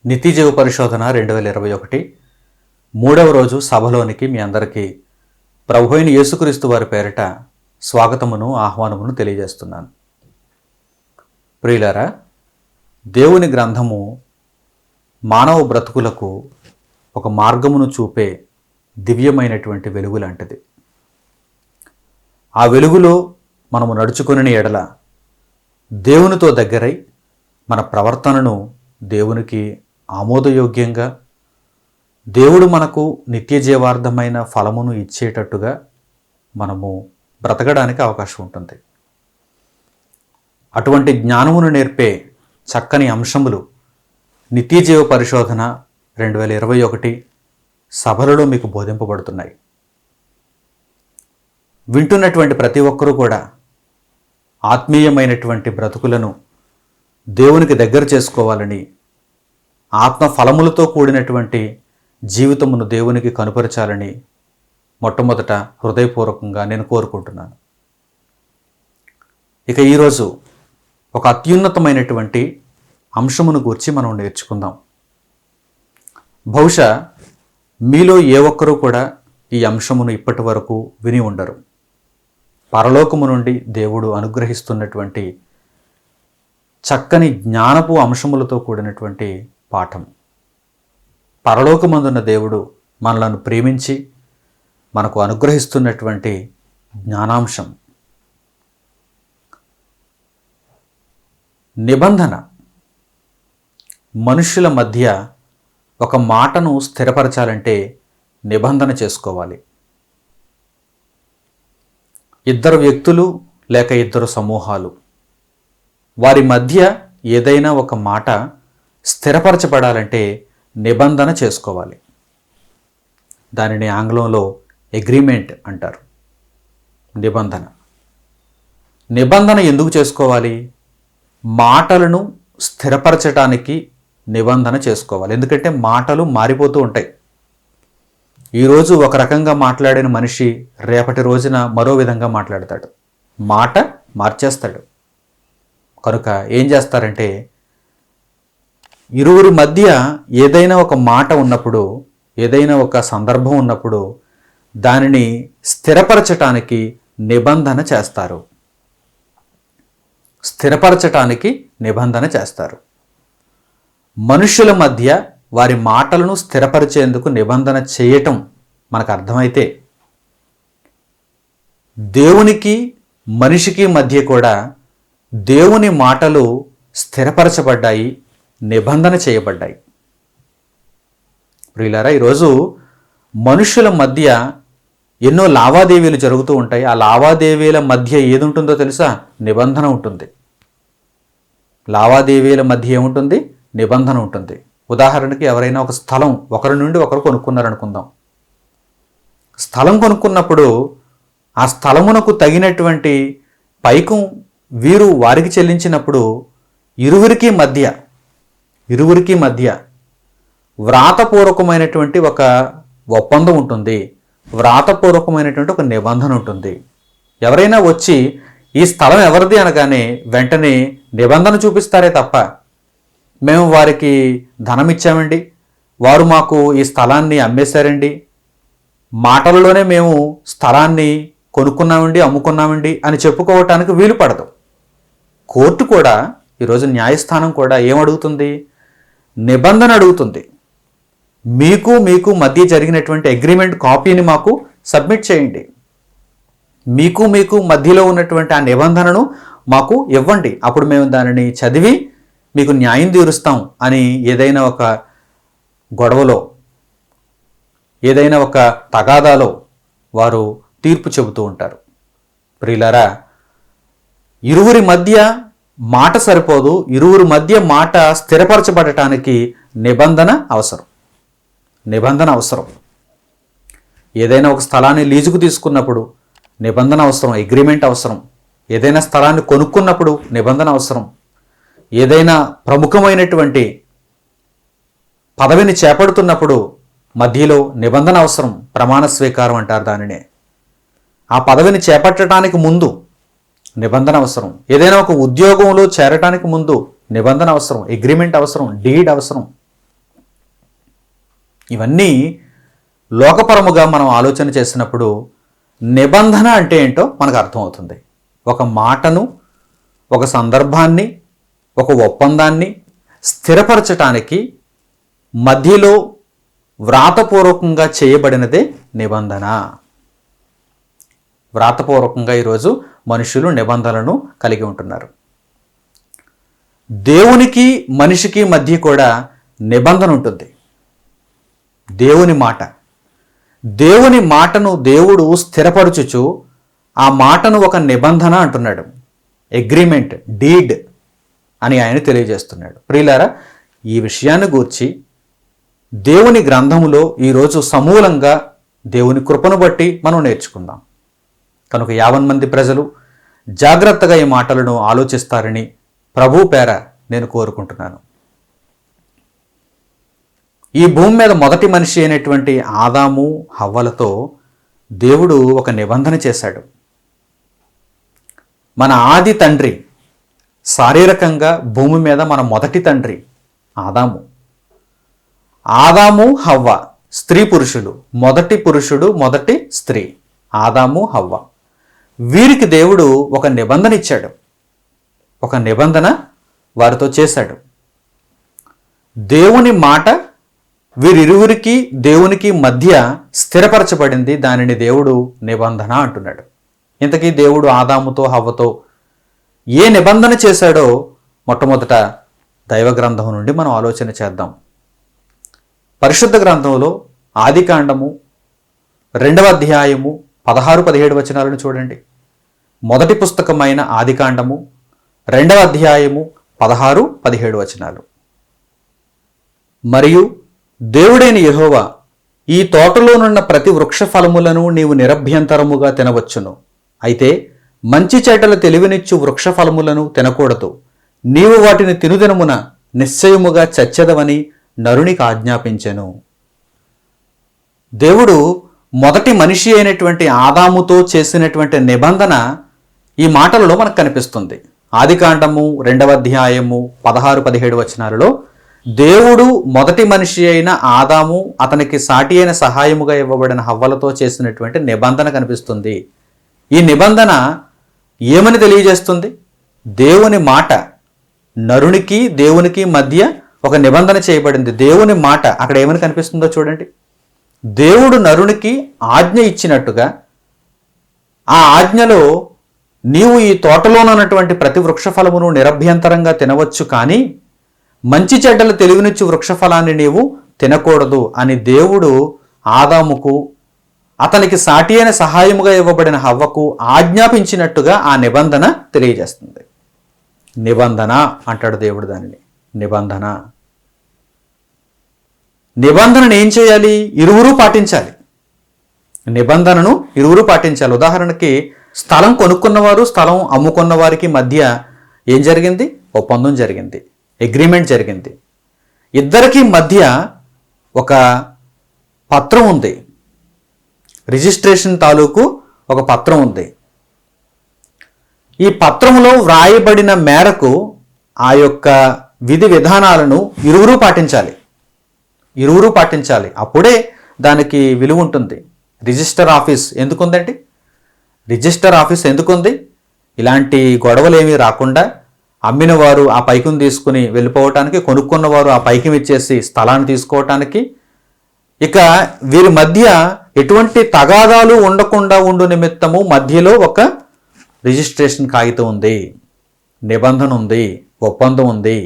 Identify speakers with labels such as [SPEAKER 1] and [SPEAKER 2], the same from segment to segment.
[SPEAKER 1] నిత్యజీవ పరిశోధన 2021 మూడవ రోజు సభలోనికి మీ అందరికీ ప్రభు అయిన యేసుక్రీస్తు వారి పేరిట స్వాగతమును ఆహ్వానమును తెలియజేస్తున్నాను. ప్రియులారా, దేవుని గ్రంథము మానవ బ్రతుకులకు ఒక మార్గమును చూపే దివ్యమైనటువంటి వెలుగు లాంటిది. ఆ వెలుగులో మనము నడుచుకుని ఎడల దేవునితో దగ్గరై మన ప్రవర్తనను దేవునికి ఆమోదయోగ్యంగా, దేవుడు మనకు నిత్య జీవార్థమైన ఫలమును ఇచ్చేటట్టుగా మనము బ్రతకడానికి అవకాశం ఉంటుంది. అటువంటి జ్ఞానమును నేర్పే చక్కని అంశములు నిత్య జీవ పరిశోధన 2021 సభలలో మీకు బోధింపబడుతున్నాయి. వింటున్నటువంటి ప్రతి ఒక్కరూ కూడా ఆత్మీయమైనటువంటి బ్రతుకులను దేవునికి దగ్గర చేసుకోవాలని, ఆత్మ ఫలములతో కూడినటువంటి జీవితమును దేవునికి కనుపరచాలని మొట్టమొదట హృదయపూర్వకంగా నేను కోరుకుంటున్నాను. ఇక ఈరోజు ఒక అత్యున్నతమైనటువంటి అంశమును గూర్చి మనం నేర్చుకుందాం. బహుశా మీలో ఏ ఒక్కరూ కూడా ఈ అంశమును ఇప్పటి వరకు విని ఉండరు. పరలోకము నుండి దేవుడు అనుగ్రహిస్తున్నటువంటి చక్కని జ్ఞానపు అంశములతో కూడినటువంటి పాఠం. పరలోకమందున్న దేవుడు మనలను ప్రేమించి మనకు అనుగ్రహిస్తున్నటువంటి జ్ఞానాంశం. నిబంధన. మనుషుల మధ్య ఒక మాటను స్థిరపరచాలంటే నిబంధన చేసుకోవాలి. ఇద్దరు వ్యక్తులు లేక ఇద్దరు సమూహాలు, వారి మధ్య ఏదైనా ఒక మాట స్థిరపరచబడాలంటే నిబంధన చేసుకోవాలి. దానిని ఆంగ్లంలో అగ్రిమెంట్ అంటారు. నిబంధన. నిబంధన ఎందుకు చేసుకోవాలి? మాటలను స్థిరపరచటానికి నిబంధన చేసుకోవాలి. ఎందుకంటే మాటలు మారిపోతూ ఉంటాయి. ఈరోజు ఒక రకంగా మాట్లాడిన మనిషి రేపటి రోజున మరో విధంగా మాట్లాడతాడు. మాట మార్చేస్తాడు. కనుక ఏం చేస్తారంటే, ఇరువురి మధ్య ఏదైనా ఒక మాట ఉన్నప్పుడు, ఏదైనా ఒక సందర్భం ఉన్నప్పుడు దానిని స్థిరపరచటానికి నిబంధన చేస్తారు. స్థిరపరచటానికి నిబంధన చేస్తారు. మనుషుల మధ్య వారి మాటలను స్థిరపరిచేందుకు నిబంధన చేయటం మనకు అర్థమైతే, దేవునికి మనిషికి మధ్య కూడా దేవుని మాటలు స్థిరపరచబడ్డాయి, నిబంధన చేయబడ్డాయి. ప్రియులారా, ఈరోజు మనుషుల మధ్య ఎన్నో లావాదేవీలు జరుగుతూ ఉంటాయి. ఆ లావాదేవీల మధ్య ఏది ఉంటుందో తెలుసా? నిబంధన ఉంటుంది. లావాదేవీల మధ్య ఏముంటుంది? నిబంధన ఉంటుంది. ఉదాహరణకి ఎవరైనా ఒక స్థలం ఒకరి నుండి ఒకరు కొనుక్కున్నారనుకుందాం. స్థలం కొనుక్కున్నప్పుడు ఆ స్థలమునకు తగినటువంటి పైకం వీరు వారికి చెల్లించినప్పుడు ఇరువురికి మధ్య వ్రాతపూర్వకమైనటువంటి ఒక ఒప్పందం ఉంటుంది. వ్రాతపూర్వకమైనటువంటి ఒక నిబంధన ఉంటుంది. ఎవరైనా వచ్చి ఈ స్థలం ఎవరిది అనగానే వెంటనే నిబంధన చూపిస్తారే తప్ప, మేము వారికి ధనం ఇచ్చామండి, వారు మాకు ఈ స్థలాన్ని అమ్మేశారండి, మాటలలోనే మేము స్థలాన్ని కొనుక్కున్నామండి, అమ్ముకున్నామండి అని చెప్పుకోవటానికి వీలు పడదు. కోర్టు కూడా, ఈరోజు న్యాయస్థానం కూడా ఏమడుగుతుంది? నిబంధన అడుగుతుంది. మీకు మధ్య జరిగినటువంటి అగ్రిమెంట్ కాపీని మాకు సబ్మిట్ చేయండి. మీకు మధ్యలో ఉన్నటువంటి ఆ నిబంధనను మాకు ఇవ్వండి. అప్పుడు మేము దానిని చదివి మీకు న్యాయం తీరుస్తాం అని ఏదైనా ఒక గొడవలో, ఏదైనా ఒక తగాదాలో వారు తీర్పు చెబుతూ ఉంటారు. ప్రియులారా, ఇరువురి మధ్య మాట సరిపోదు. ఇరువురి మధ్య మాట స్థిరపరచబడటానికి నిబంధన అవసరం. ఏదైనా ఒక స్థలాన్ని లీజుకు తీసుకున్నప్పుడు నిబంధన అవసరం, అగ్రిమెంట్ అవసరం. ఏదైనా స్థలాన్ని కొనుక్కున్నప్పుడు నిబంధన అవసరం. ఏదైనా ప్రముఖమైనటువంటి పదవిని చేపడుతున్నప్పుడు మధ్యలో నిబంధన అవసరం. ప్రమాణ స్వీకారం అంటారు దానినే. ఆ పదవిని చేపట్టడానికి ముందు నిబంధన అవసరం. ఏదైనా ఒక ఉద్యోగంలో చేరటానికి ముందు నిబంధన అవసరం, అగ్రిమెంట్ అవసరం, డీడ్ అవసరం. ఇవన్నీ లోకపరముగా మనం ఆలోచన చేసినప్పుడు నిబంధన అంటే ఏంటో మనకు అర్థమవుతుంది. ఒక మాటను, ఒక సందర్భాన్ని, ఒక ఒప్పందాన్ని స్థిరపరచటానికి మధ్యలో వ్రాతపూర్వకంగా చేయబడినదే నిబంధన. వ్రాతపూర్వకంగా ఈరోజు మనుషులు నిబంధనలను కలిగి ఉంటున్నారు. దేవునికి మనిషికి మధ్య కూడా నిబంధన ఉంటుంది. దేవుని మాట, దేవుని మాటను దేవుడు స్థిరపరచుచు ఆ మాటను ఒక నిబంధన అంటున్నాడు. అగ్రిమెంట్, డీడ్ అని ఆయన తెలియజేస్తున్నాడు. ప్రియులారా, ఈ విషయాన్ని గూర్చి దేవుని గ్రంథములో ఈరోజు సమూలంగా దేవుని కృపను బట్టి మనం నేర్చుకుందాం. కనుక 50 మంది ప్రజలు జాగ్రత్తగా ఈ మాటలను ఆలోచిస్తారని ప్రభు పేర నేను కోరుకుంటున్నాను. ఈ భూమి మీద మొదటి మనిషి అయినటువంటి ఆదాము హవ్వలతో దేవుడు ఒక నిబంధన చేశాడు. మన ఆది తండ్రి, శారీరకంగా భూమి మీద మన మొదటి తండ్రి ఆదాము. ఆదాము హవ్వ స్త్రీ పురుషులు, మొదటి పురుషుడు మొదటి స్త్రీ ఆదాము హవ్వ. వీరికి దేవుడు ఒక నిబంధన ఇచ్చాడు. ఒక నిబంధన వారితో చేశాడు. దేవుని మాట వీరిరువురికి దేవునికి మధ్య స్థిరపరచబడింది. దానిని దేవుడు నిబంధన అంటున్నాడు. ఇంతకీ దేవుడు ఆదాముతో హవ్వతో ఏ నిబంధన చేశాడో మొట్టమొదట దైవ గ్రంథం నుండి మనం ఆలోచన చేద్దాం. పరిశుద్ధ గ్రంథంలో ఆదికాండము 2వ అధ్యాయము 16-17 వచనాలను చూడండి. మొదటి పుస్తకమైన ఆదికాండము 2వ అధ్యాయము 16-17 వచనాలు. మరియు దేవుడైన యెహోవా, ఈ తోటలోనున్న ప్రతి వృక్ష ఫలములను నీవు నిరభ్యంతరముగా తినవచ్చును. అయితే మంచి చెడ్డల తెలివినిచ్చు వృక్ష ఫలములను తినకూడదు. నీవు వాటిని తినుదినమున నిశ్చయముగా చచ్చెదవని నరునికి ఆజ్ఞాపించెను. దేవుడు మొదటి మనిషి అయినటువంటి ఆదాముతో చేసినటువంటి నిబంధన ఈ మాటలలో మనకు కనిపిస్తుంది. ఆదికాండము 2వ అధ్యాయము 16-17 వచనాలలో దేవుడు మొదటి మనిషి అయిన ఆదాము, అతనికి సాటి అయిన సహాయముగా ఇవ్వబడిన హవ్వలతో చేసినటువంటి నిబంధన కనిపిస్తుంది. ఈ నిబంధన ఏమని తెలియజేస్తుంది? దేవుని మాట, నరునికి దేవునికి మధ్య ఒక నిబంధన చేయబడింది. దేవుని మాట అక్కడ ఏమని కనిపిస్తుందో చూడండి. దేవుడు నరునికి ఆజ్ఞ ఇచ్చినట్టుగా ఆ ఆజ్ఞలో నీవు ఈ తోటలోనున్నటువంటి ప్రతి వృక్షఫలమును నిరభ్యంతరంగా తినవచ్చు, కానీ మంచి చెడ్డలు తెలివినిచ్చు వృక్షఫలాన్ని నీవు తినకూడదు అని దేవుడు ఆదాముకు, అతనికి సాటి అయిన సహాయముగా ఇవ్వబడిన హవ్వకు ఆజ్ఞాపించినట్టుగా ఆ నిబంధన తెలియజేస్తుంది. నిబంధన అంటాడు దేవుడు దానిని. నిబంధన. నిబంధనను ఏం చేయాలి? ఇరువురు పాటించాలి. నిబంధనను ఇరువురు పాటించాలి. ఉదాహరణకి స్థలం కొనుక్కున్నవారు, స్థలం అమ్ముకున్న వారికి మధ్య ఏం జరిగింది? ఒప్పందం జరిగింది, అగ్రిమెంట్ జరిగింది. ఇద్దరికి మధ్య ఒక పత్రం ఉంది, రిజిస్ట్రేషన్ తాలూకు ఒక పత్రం ఉంది. ఈ పత్రంలో వ్రాయబడిన మేరకు ఆ యొక్క విధి విధానాలను ఇరువురు పాటించాలి. ఇరువురు పాటించాలి, అప్పుడే దానికి విలువ ఉంటుంది. రిజిస్టర్ ఆఫీస్ ఎందుకుందండి? రిజిస్టర్ ఆఫీస్ ఎందుకుంది? ఇలాంటి గొడవలు ఏమీ రాకుండా అమ్మిన వారు ఆ పైకం తీసుకుని వెళ్ళిపోవటానికి, కొనుక్కున్నవారు ఆ పైకం ఇచ్చేసి స్థలాన్ని తీసుకోవటానికి, ఇక వీరి మధ్య ఎటువంటి తగాదాలు ఉండకుండా ఉండు నిమిత్తము మధ్యలో ఒక రిజిస్ట్రేషన్ కాగితం ఉంది, నిబంధన ఉంది, ఒప్పందం ఉంది.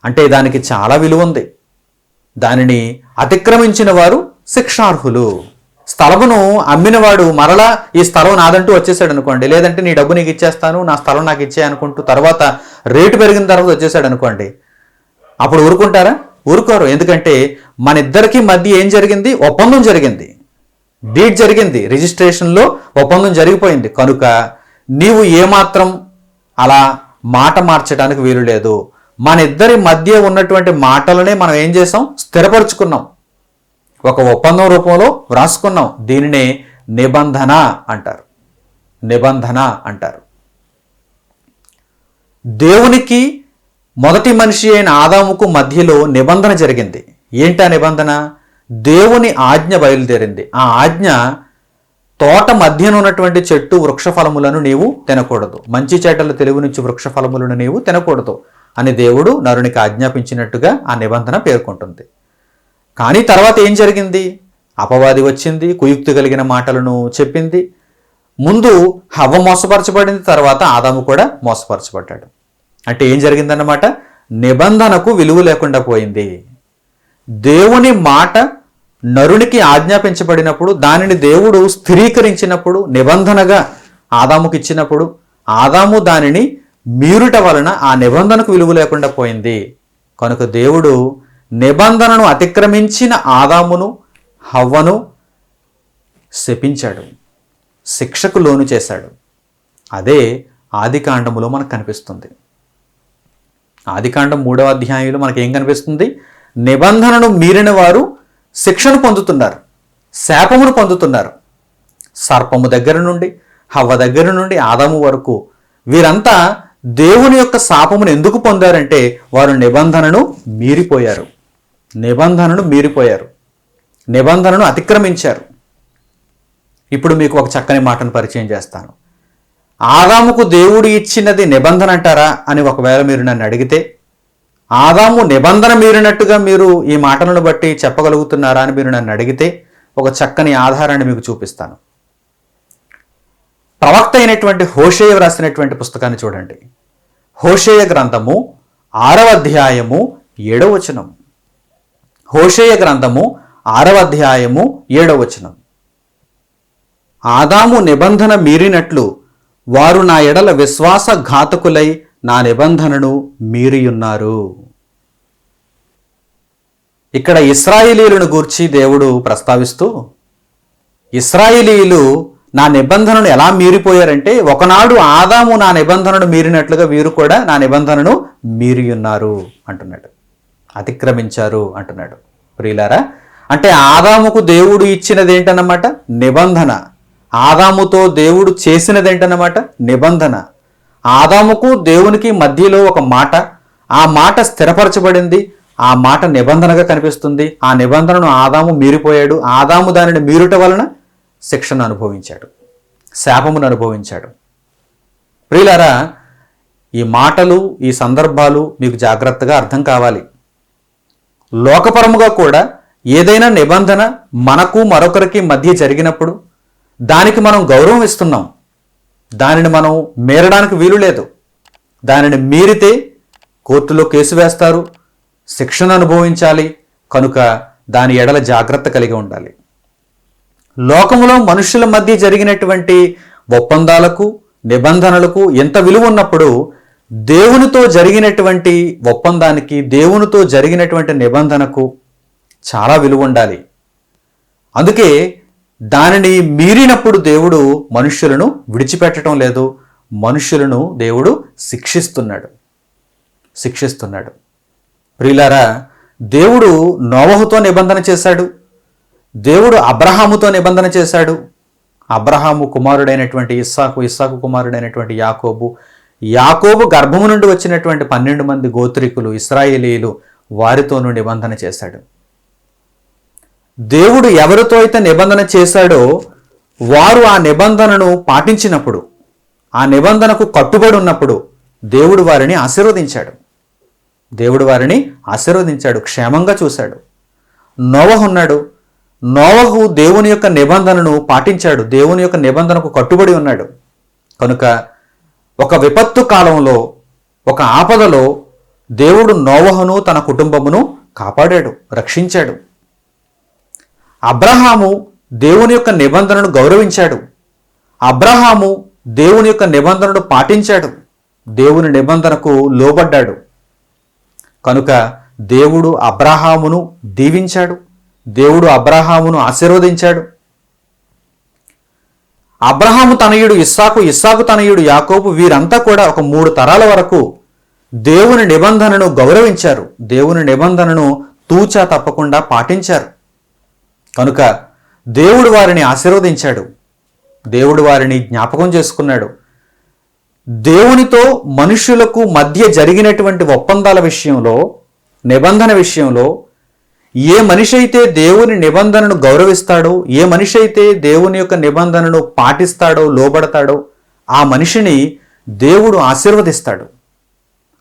[SPEAKER 1] అంటే దానికి చాలా విలువ ఉంది. దానిని అతిక్రమించిన వారు శిక్షార్హులు. స్థలమును అమ్మినవాడు మరలా ఈ స్థలం నాదంటూ వచ్చేసాడు అనుకోండి, లేదంటే నీ డబ్బు నీకు ఇచ్చేస్తాను, నా స్థలం నాకు ఇచ్చే అనుకుంటూ తర్వాత రేటు పెరిగిన తర్వాత వచ్చేసాడు అనుకోండి, అప్పుడు ఊరుకుంటారా? ఊరుకోరు. ఎందుకంటే మన ఇద్దరికి మధ్య ఏం జరిగింది? ఒప్పందం జరిగింది, డీడ్ జరిగింది, రిజిస్ట్రేషన్లో ఒప్పందం జరిగిపోయింది. కనుక నీవు ఏమాత్రం అలా మాట మార్చడానికి వీలు లేదు. మన ఇద్దరి మధ్య ఉన్నటువంటి మాటలనే మనం ఏం చేసాం? స్థిరపరుచుకున్నాం, ఒక ఒప్పందం రూపంలో వ్రాసుకున్నాం. దీనినే నిబంధన అంటారు. నిబంధన అంటారు. దేవునికి మొదటి మనిషి అయిన ఆదాముకు మధ్యలో నిబంధన జరిగింది. ఏంటి ఆ నిబంధన? దేవుని ఆజ్ఞ బయలుదేరింది. ఆ ఆజ్ఞ, తోట మధ్యన ఉన్నటువంటి చెట్టు వృక్ష ఫలములను నీవు తినకూడదు, మంచి చెడ్డలు తెలివినిచ్చు వృక్ష ఫలములను నీవు తినకూడదు అని దేవుడు నరునికి ఆజ్ఞాపించినట్టుగా ఆ నిబంధన పేర్కొంటుంది. కానీ తర్వాత ఏం జరిగింది? అపవాది వచ్చింది, కుయుక్తి కలిగిన మాటలను చెప్పింది. ముందు హవ్వ మోసపరచబడింది, తర్వాత ఆదాము కూడా మోసపరచబడ్డాడు. అంటే ఏం జరిగిందన్నమాట? నిబంధనకు విలువ లేకుండా పోయింది. దేవుని మాట నరునికి ఆజ్ఞాపించబడినప్పుడు, దానిని దేవుడు స్థిరీకరించినప్పుడు, నిబంధనగా ఆదాముకి ఇచ్చినప్పుడు, ఆదాము దానిని మీరుట వలన ఆ నిబంధనకు విలువ లేకుండా పోయింది. కనుక దేవుడు నిబంధనను అతిక్రమించిన ఆదామును హవ్వను శపించాడు, శిక్షకు లోను చేశాడు. అదే ఆదికాండములో మనకు కనిపిస్తుంది. ఆదికాండం 3వ అధ్యాయంలో మనకేం కనిపిస్తుంది? నిబంధనను మీరిన వారు శిక్షను పొందుతున్నారు, శాపమును పొందుతున్నారు. సర్పము దగ్గర నుండి, హవ్వ దగ్గర నుండి ఆదాము వరకు వీరంతా దేవుని యొక్క శాపమును ఎందుకు పొందారంటే వారు నిబంధనను మీరిపోయారు, నిబంధనను అతిక్రమించారు. ఇప్పుడు మీకు ఒక చక్కని మాటను పరిచయం చేస్తాను. ఆదాముకు దేవుడు ఇచ్చినది నిబంధన అంటారా అని ఒకవేళ మీరు నన్ను అడిగితే, ఆదాము నిబంధన మీరినట్టుగా మీరు ఈ మాటలను బట్టి చెప్పగలుగుతున్నారా అని మీరు నన్ను అడిగితే, ఒక చక్కని ఆధారాన్ని మీకు చూపిస్తాను. ప్రవక్త అయినటువంటి హోషేయ రాసినటువంటి పుస్తకాన్ని చూడండి. హోషేయ గ్రంథము 6వ అధ్యాయము 7వ వచనం. హోషేయ గ్రంథము 6వ అధ్యాయము 7వ వచనం. ఆదాము నిబంధన మీరినట్లు వారు నా ఎడల విశ్వాసఘాతకులై నా నిబంధనను మీరియున్నారు. ఇక్కడ ఇశ్రాయేలీయులను గూర్చి దేవుడు ప్రస్తావిస్తూ, ఇశ్రాయేలీయులు నా నిబంధనను ఎలా మీరిపోయారంటే, ఒకనాడు ఆదాము నా నిబంధనను మీరినట్లుగా వీరు కూడా నా నిబంధనను మీరియున్నారు అంటున్నాడు, అతిక్రమించారు అంటున్నాడు. ప్రియులారా, అంటే ఆదాముకు దేవుడు ఇచ్చినది ఏంటన్నమాట? నిబంధన. ఆదాముతో దేవుడు చేసినదేంటన్నమాట? నిబంధన. ఆదాముకు దేవునికి మధ్యలో ఒక మాట, ఆ మాట స్థిరపరచబడింది, ఆ మాట నిబంధనగా కనిపిస్తుంది. ఆ నిబంధనను ఆదాము మీరిపోయాడు. ఆదాము దానిని మీరుట వలన శిక్షను అనుభవించాడు, శాపమును అనుభవించాడు. ప్రియులారా, ఈ మాటలు, ఈ సందర్భాలు మీకు జాగ్రత్తగా అర్థం కావాలి. లోకపరముగా కూడా ఏదైనా నిబంధన మనకు మరొకరికి మధ్య జరిగినప్పుడు దానికి మనం గౌరవం ఇస్తున్నాం, దానిని మనం మీరడానికి వీలు లేదు. దానిని మీరితే కోర్టులో కేసు వేస్తారు, శిక్షను అనుభవించాలి. కనుక దాని ఎడల జాగ్రత్త కలిగి ఉండాలి. లోకములో మనుషుల మధ్య జరిగినటువంటి ఒప్పందాలకు, నిబంధనలకు ఎంత విలువ ఉన్నప్పుడు, దేవునితో జరిగినటువంటి ఒప్పందానికి, దేవునితో జరిగినటువంటి నిబంధనకు చాలా విలువ ఉండాలి. అందుకే దానిని మీరినప్పుడు దేవుడు మనుష్యులను విడిచిపెట్టడం లేదు, మనుష్యులను దేవుడు శిక్షిస్తున్నాడు. ప్రియులారా, దేవుడు నోవహుతో నిబంధన చేశాడు, దేవుడు అబ్రహాముతో నిబంధన చేశాడు. అబ్రహాము కుమారుడైనటువంటి ఇస్సాకు, ఇస్సాకు కుమారుడైనటువంటి యాకోబు గర్భము నుండి వచ్చినటువంటి 12 మంది గోత్రికులు ఇశ్రాయేలీయులు, వారితోనూ నిబంధన చేశాడు. దేవుడు ఎవరితో అయితే నిబంధన చేశాడో వారు ఆ నిబంధనను పాటించినప్పుడు, ఆ నిబంధనకు కట్టుబడి ఉన్నప్పుడు దేవుడు వారిని ఆశీర్వదించాడు, క్షేమంగా చూశాడు. నోవహు ఉన్నాడు. నోవహు దేవుని యొక్క నిబంధనను పాటించాడు, దేవుని యొక్క నిబంధనకు కట్టుబడి ఉన్నాడు. కనుక ఒక విపత్తు కాలంలో, ఒక ఆపదలో దేవుడు నోవహును తన కుటుంబమును కాపాడాడు, రక్షించాడు. అబ్రహాము దేవుని యొక్క నిబంధనను గౌరవించాడు. అబ్రహాము దేవుని యొక్క నిబంధనను పాటించాడు, దేవుని నిబంధనకు లోబడ్డాడు. కనుక దేవుడు అబ్రహామును దీవించాడు, దేవుడు అబ్రహామును ఆశీర్వదించాడు. అబ్రహాము తనయుడు ఇస్సాకు, ఇస్సాకు తనయుడు యాకోబు, వీరంతా కూడా ఒక 3 తరాల వరకు దేవుని నిబంధనను గౌరవించారు, దేవుని నిబంధనను తూచా తప్పకుండా పాటించారు. కనుక దేవుడు వారిని ఆశీర్వదించాడు, దేవుడు వారిని జ్ఞాపకం చేసుకున్నాడు. దేవునితో మనుషులకు మధ్య జరిగినటువంటి ఒప్పందాల విషయంలో, నిబంధన విషయంలో ఏ మనిషి అయితే దేవుని నిబంధనను గౌరవిస్తాడో, ఏ మనిషి అయితే దేవుని యొక్క నిబంధనను పాటిస్తాడో, లోబడతాడో, ఆ మనిషిని దేవుడు ఆశీర్వదిస్తాడు.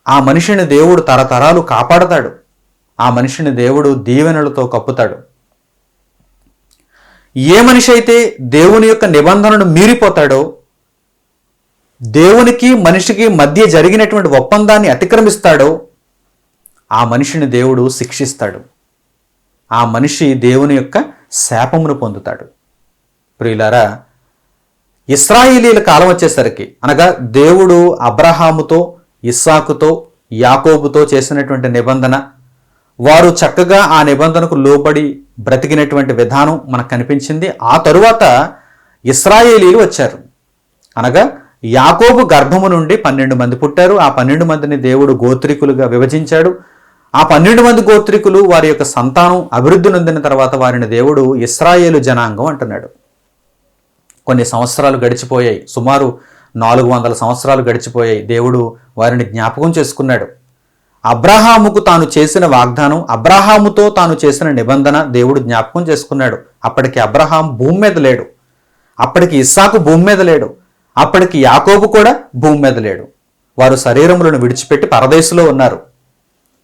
[SPEAKER 1] ఆ మనిషిని దేవుడు తరతరాలు కాపాడతాడు. ఆ మనిషిని దేవుడు దీవెనలతో కప్పుతాడు. ఏ మనిషి అయితే దేవుని యొక్క నిబంధనను మీరిపోతాడో, దేవునికి మనిషికి మధ్య జరిగినటువంటి ఒప్పందాన్ని అతిక్రమిస్తాడో, ఆ మనిషిని దేవుడు శిక్షిస్తాడు. ఆ మనిషి దేవుని యొక్క శాపమును పొందుతాడు. ప్రియులారా, ఇశ్రాయేలీల కాలం వచ్చేసరికి, అనగా దేవుడు అబ్రహాముతో, ఇస్సాకుతో, యాకోబుతో చేసినటువంటి నిబంధన, వారు చక్కగా ఆ నిబంధనకు లోబడి బ్రతికినటువంటి విధానం మనకు కనిపించింది. ఆ తరువాత ఇశ్రాయేలీలు వచ్చారు. అనగా యాకోబు గర్భము నుండి 12 మంది పుట్టారు. ఆ 12 మందిని దేవుడు గోత్రికులుగా విభజించాడు. ఆ 12 మంది గోత్రికులు వారి యొక్క సంతానం అభివృద్ధి నొందిన తర్వాత వారిని దేవుడు ఇశ్రాయేలు జనాంగం అంటున్నాడు. కొన్ని సంవత్సరాలు గడిచిపోయాయి. సుమారు 400 సంవత్సరాలు గడిచిపోయాయి. దేవుడు వారిని జ్ఞాపకం చేసుకున్నాడు. అబ్రహాముకు తాను చేసిన వాగ్దానం, అబ్రహాముతో తాను చేసిన నిబంధన దేవుడు జ్ఞాపకం చేసుకున్నాడు. అప్పటికి అబ్రహాం భూమి మీద లేడు. అప్పటికి ఇస్సాకు భూమి మీద లేడు. అప్పటికి యాకోబు కూడా భూమి మీద లేడు. వారు శరీరములను విడిచిపెట్టి పరదేశంలో ఉన్నారు.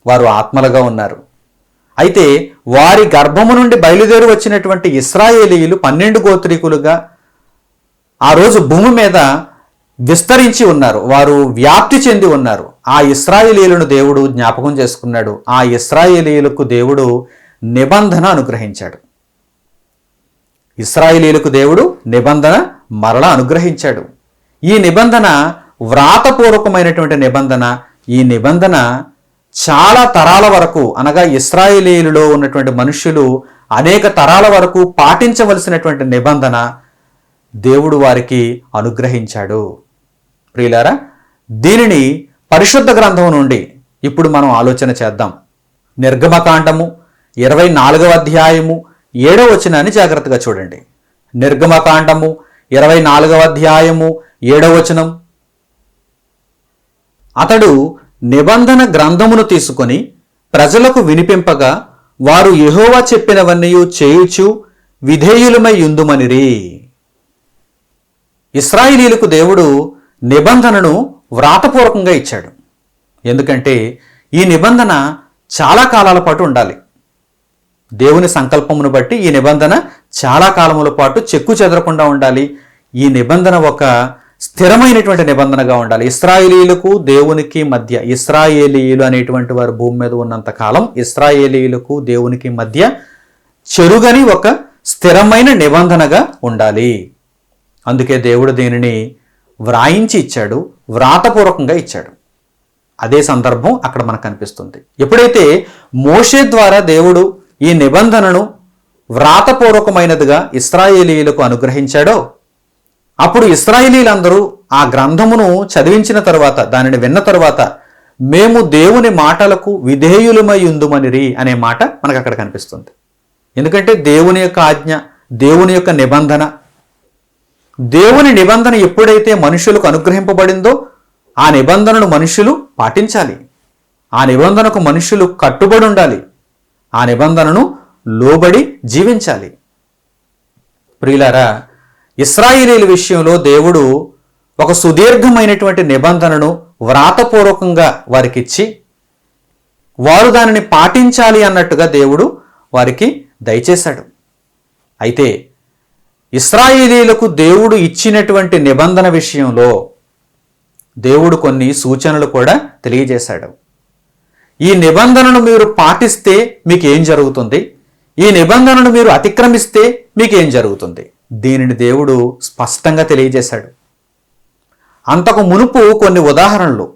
[SPEAKER 1] వారు ఆత్మలుగా ఉన్నారు. అయితే వారి గర్భము నుండి బయలుదేరి వచ్చినటువంటి ఇశ్రాయేలీయులు 12 గోత్రీకులుగా ఆ రోజు భూమి మీద విస్తరించి ఉన్నారు. వారు వ్యాప్తి చెంది ఉన్నారు. ఆ ఇశ్రాయేలీయులను దేవుడు జ్ఞాపకం చేసుకున్నాడు. ఆ ఇశ్రాయేలీయులకు దేవుడు నిబంధన అనుగ్రహించాడు. ఇశ్రాయేలీయులకు దేవుడు నిబంధన మరలా అనుగ్రహించాడు. ఈ నిబంధన వ్రాతపూర్వకమైనటువంటి నిబంధన. ఈ నిబంధన చాలా తరాల వరకు, అనగా ఇశ్రాయేలీయులలో ఉన్నటువంటి మనుష్యులు అనేక తరాల వరకు పాటించవలసినటువంటి నిబంధన దేవుడు వారికి అనుగ్రహించాడు. ప్రియులారా, దీనిని పరిశుద్ధ గ్రంథం నుండి ఇప్పుడు మనం ఆలోచన చేద్దాం. నిర్గమకాండము 24వ అధ్యాయము 7వ వచనాన్ని జాగ్రత్తగా చూడండి. నిర్గమకాండము 24వ అధ్యాయము 7వ వచనం. అతడు నిబంధన గ్రంథమును తీసుకొని ప్రజలకు వినిపింపగా వారు యెహోవా చెప్పినవన్నీ చేయుచు విధేయులమై యుందుమనిరి. ఇశ్రాయేలీయులకు దేవుడు నిబంధనను వ్రాతపూర్వకంగా ఇచ్చాడు. ఎందుకంటే ఈ నిబంధన చాలా కాలాల పాటు ఉండాలి. దేవుని సంకల్పమును బట్టి ఈ నిబంధన చాలా కాలముల పాటు చెక్కు చెదరకుండా ఉండాలి. ఈ నిబంధన ఒక స్థిరమైనటువంటి నిబంధనగా ఉండాలి. ఇశ్రాయేలీయులకు దేవునికి మధ్య, ఇశ్రాయేలీయులు అనేటువంటి వారు భూమి మీద ఉన్నంత కాలం ఇశ్రాయేలీయులకు దేవునికి మధ్య చెరుగని ఒక స్థిరమైన నిబంధనగా ఉండాలి. అందుకే దేవుడు దీనిని వ్రాయించి ఇచ్చాడు, వ్రాతపూర్వకంగా ఇచ్చాడు. అదే సందర్భం అక్కడ మనకు కనిపిస్తుంది. ఎప్పుడైతే మోషే ద్వారా దేవుడు ఈ నిబంధనను వ్రాతపూర్వకమైనదిగా ఇశ్రాయేలీయులకు అనుగ్రహించాడో, అప్పుడు ఇశ్రాయేలీలందరూ ఆ గ్రంథమును చదివించిన తరువాత, దానిని విన్న తరువాత, మేము దేవుని మాటలకు విధేయులమై యుందుమనిరి అనే మాట మనకు అక్కడ కనిపిస్తుంది. ఎందుకంటే దేవుని యొక్క ఆజ్ఞ, దేవుని యొక్క నిబంధన, దేవుని నిబంధన ఎప్పుడైతే మనుషులకు అనుగ్రహింపబడిందో ఆ నిబంధనను మనుషులు పాటించాలి. ఆ నిబంధనకు మనుషులు కట్టుబడి ఉండాలి. ఆ నిబంధనను లోబడి జీవించాలి. ప్రియులారా, ఇశ్రాయేలీయుల విషయంలో దేవుడు ఒక సుదీర్ఘమైనటువంటి నిబంధనను వ్రాతపూర్వకంగా వారికిచ్చి వారు దానిని పాటించాలి అన్నట్టుగా దేవుడు వారికి దయచేశాడు. అయితే ఇశ్రాయేలీయులకు దేవుడు ఇచ్చినటువంటి నిబంధన విషయంలో దేవుడు కొన్ని సూచనలు కూడా తెలియజేశాడు. ఈ నిబంధనను మీరు పాటిస్తే మీకు ఏం జరుగుతుంది, ఈ నిబంధనను మీరు అతిక్రమిస్తే మీకు ఏం జరుగుతుంది, దీనిని దేవుడు స్పష్టంగా తెలియజేశాడు. అంతకు మునుపు కొన్ని ఉదాహరణలు,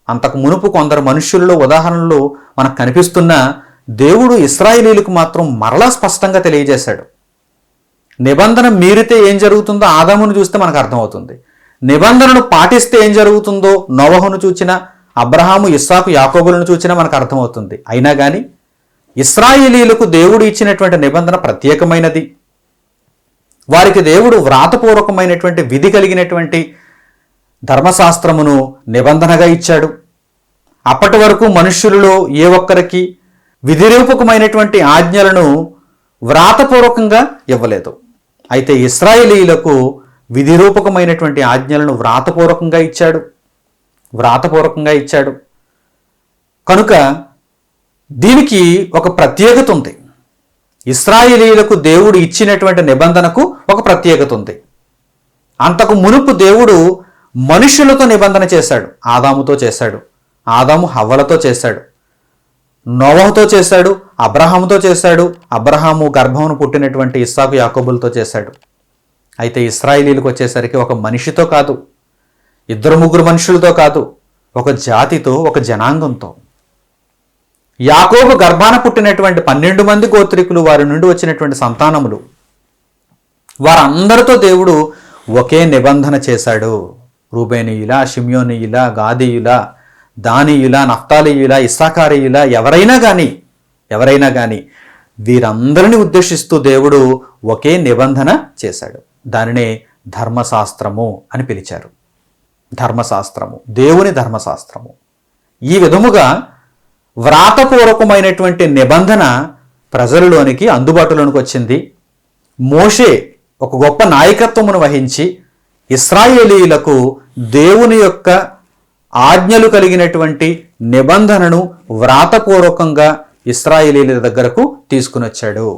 [SPEAKER 1] అంతకు మునుపు కొందరు మనుష్యులలో ఉదాహరణలు మనకు కనిపిస్తున్న దేవుడు ఇశ్రాయేలీయులకు మాత్రం మరలా స్పష్టంగా తెలియజేశాడు. నిబంధన మీరితే ఏం జరుగుతుందో ఆదామును చూస్తే మనకు అర్థమవుతుంది. నిబంధనను పాటిస్తే ఏం జరుగుతుందో నోవహును చూచినా, అబ్రహాము, ఇస్సాకు, యాకోబులను చూచినా మనకు అర్థమవుతుంది. అయినా కానీ ఇశ్రాయేలీయులకు దేవుడు ఇచ్చినటువంటి నిబంధన ప్రత్యేకమైనది. వారికి దేవుడు వ్రాతపూర్వకమైనటువంటి విధి కలిగినటువంటి ధర్మశాస్త్రమును నిబంధనగా ఇచ్చాడు. అప్పటి వరకు మనుష్యులలో ఏ ఒక్కరికి విధిరూపకమైనటువంటి ఆజ్ఞలను వ్రాతపూర్వకంగా ఇవ్వలేదు. అయితే ఇశ్రాయేలీయులకు విధిరూపకమైనటువంటి ఆజ్ఞలను వ్రాతపూర్వకంగా ఇచ్చాడు. కనుక దీనికి ఒక ప్రత్యేకత ఉంది. ఇశ్రాయేలీయులకు దేవుడు ఇచ్చినటువంటి నిబంధనకు ఒక ప్రత్యేకత ఉంది. అంతకు మునుపు దేవుడు మనుషులతో నిబంధన చేశాడు. ఆదాముతో చేశాడు, ఆదాము హవ్వలతో చేశాడు, నోవహుతో చేశాడు, అబ్రహాముతో చేశాడు, అబ్రహాము గర్భమును పుట్టినటువంటి ఇస్సాకు యాకోబులతో చేశాడు. అయితే ఇశ్రాయేలీయులకు వచ్చేసరికి ఒక మనిషితో కాదు, 2-3 మనుషులతో కాదు, ఒక జాతితో, ఒక జనాంగంతో. యాకోబు గర్భాన పుట్టినటువంటి 12 మంది గోత్రికులు, వారి నుండి వచ్చినటువంటి సంతానములు, వారందరితో దేవుడు ఒకే నిబంధన చేశాడు. రూబేనీయుల, షిమ్యోనీయుల, గాదీయుల, దానీయుల, నఫ్తాలీయుల, ఇస్సాకారీయుల, ఎవరైనా కానీ వీరందరినీ ఉద్దేశిస్తూ దేవుడు ఒకే నిబంధన చేశాడు. దానినే ధర్మశాస్త్రము అని పిలిచారు. ధర్మశాస్త్రము, దేవుని ధర్మశాస్త్రము. ఈ విధముగా వ్రాతపూర్వకమైనటువంటి నిబంధన ప్రజలలోనికి అందుబాటులోనికి వచ్చింది. మోషే ఒక గొప్ప నాయకత్వమును వహించి ఇశ్రాయేలీయులకు దేవుని యొక్క ఆజ్ఞలు కలిగినటువంటి నిబంధనను వ్రాతపూర్వకంగా ఇశ్రాయేలీయుల దగ్గరకు తీసుకుని వచ్చాడు.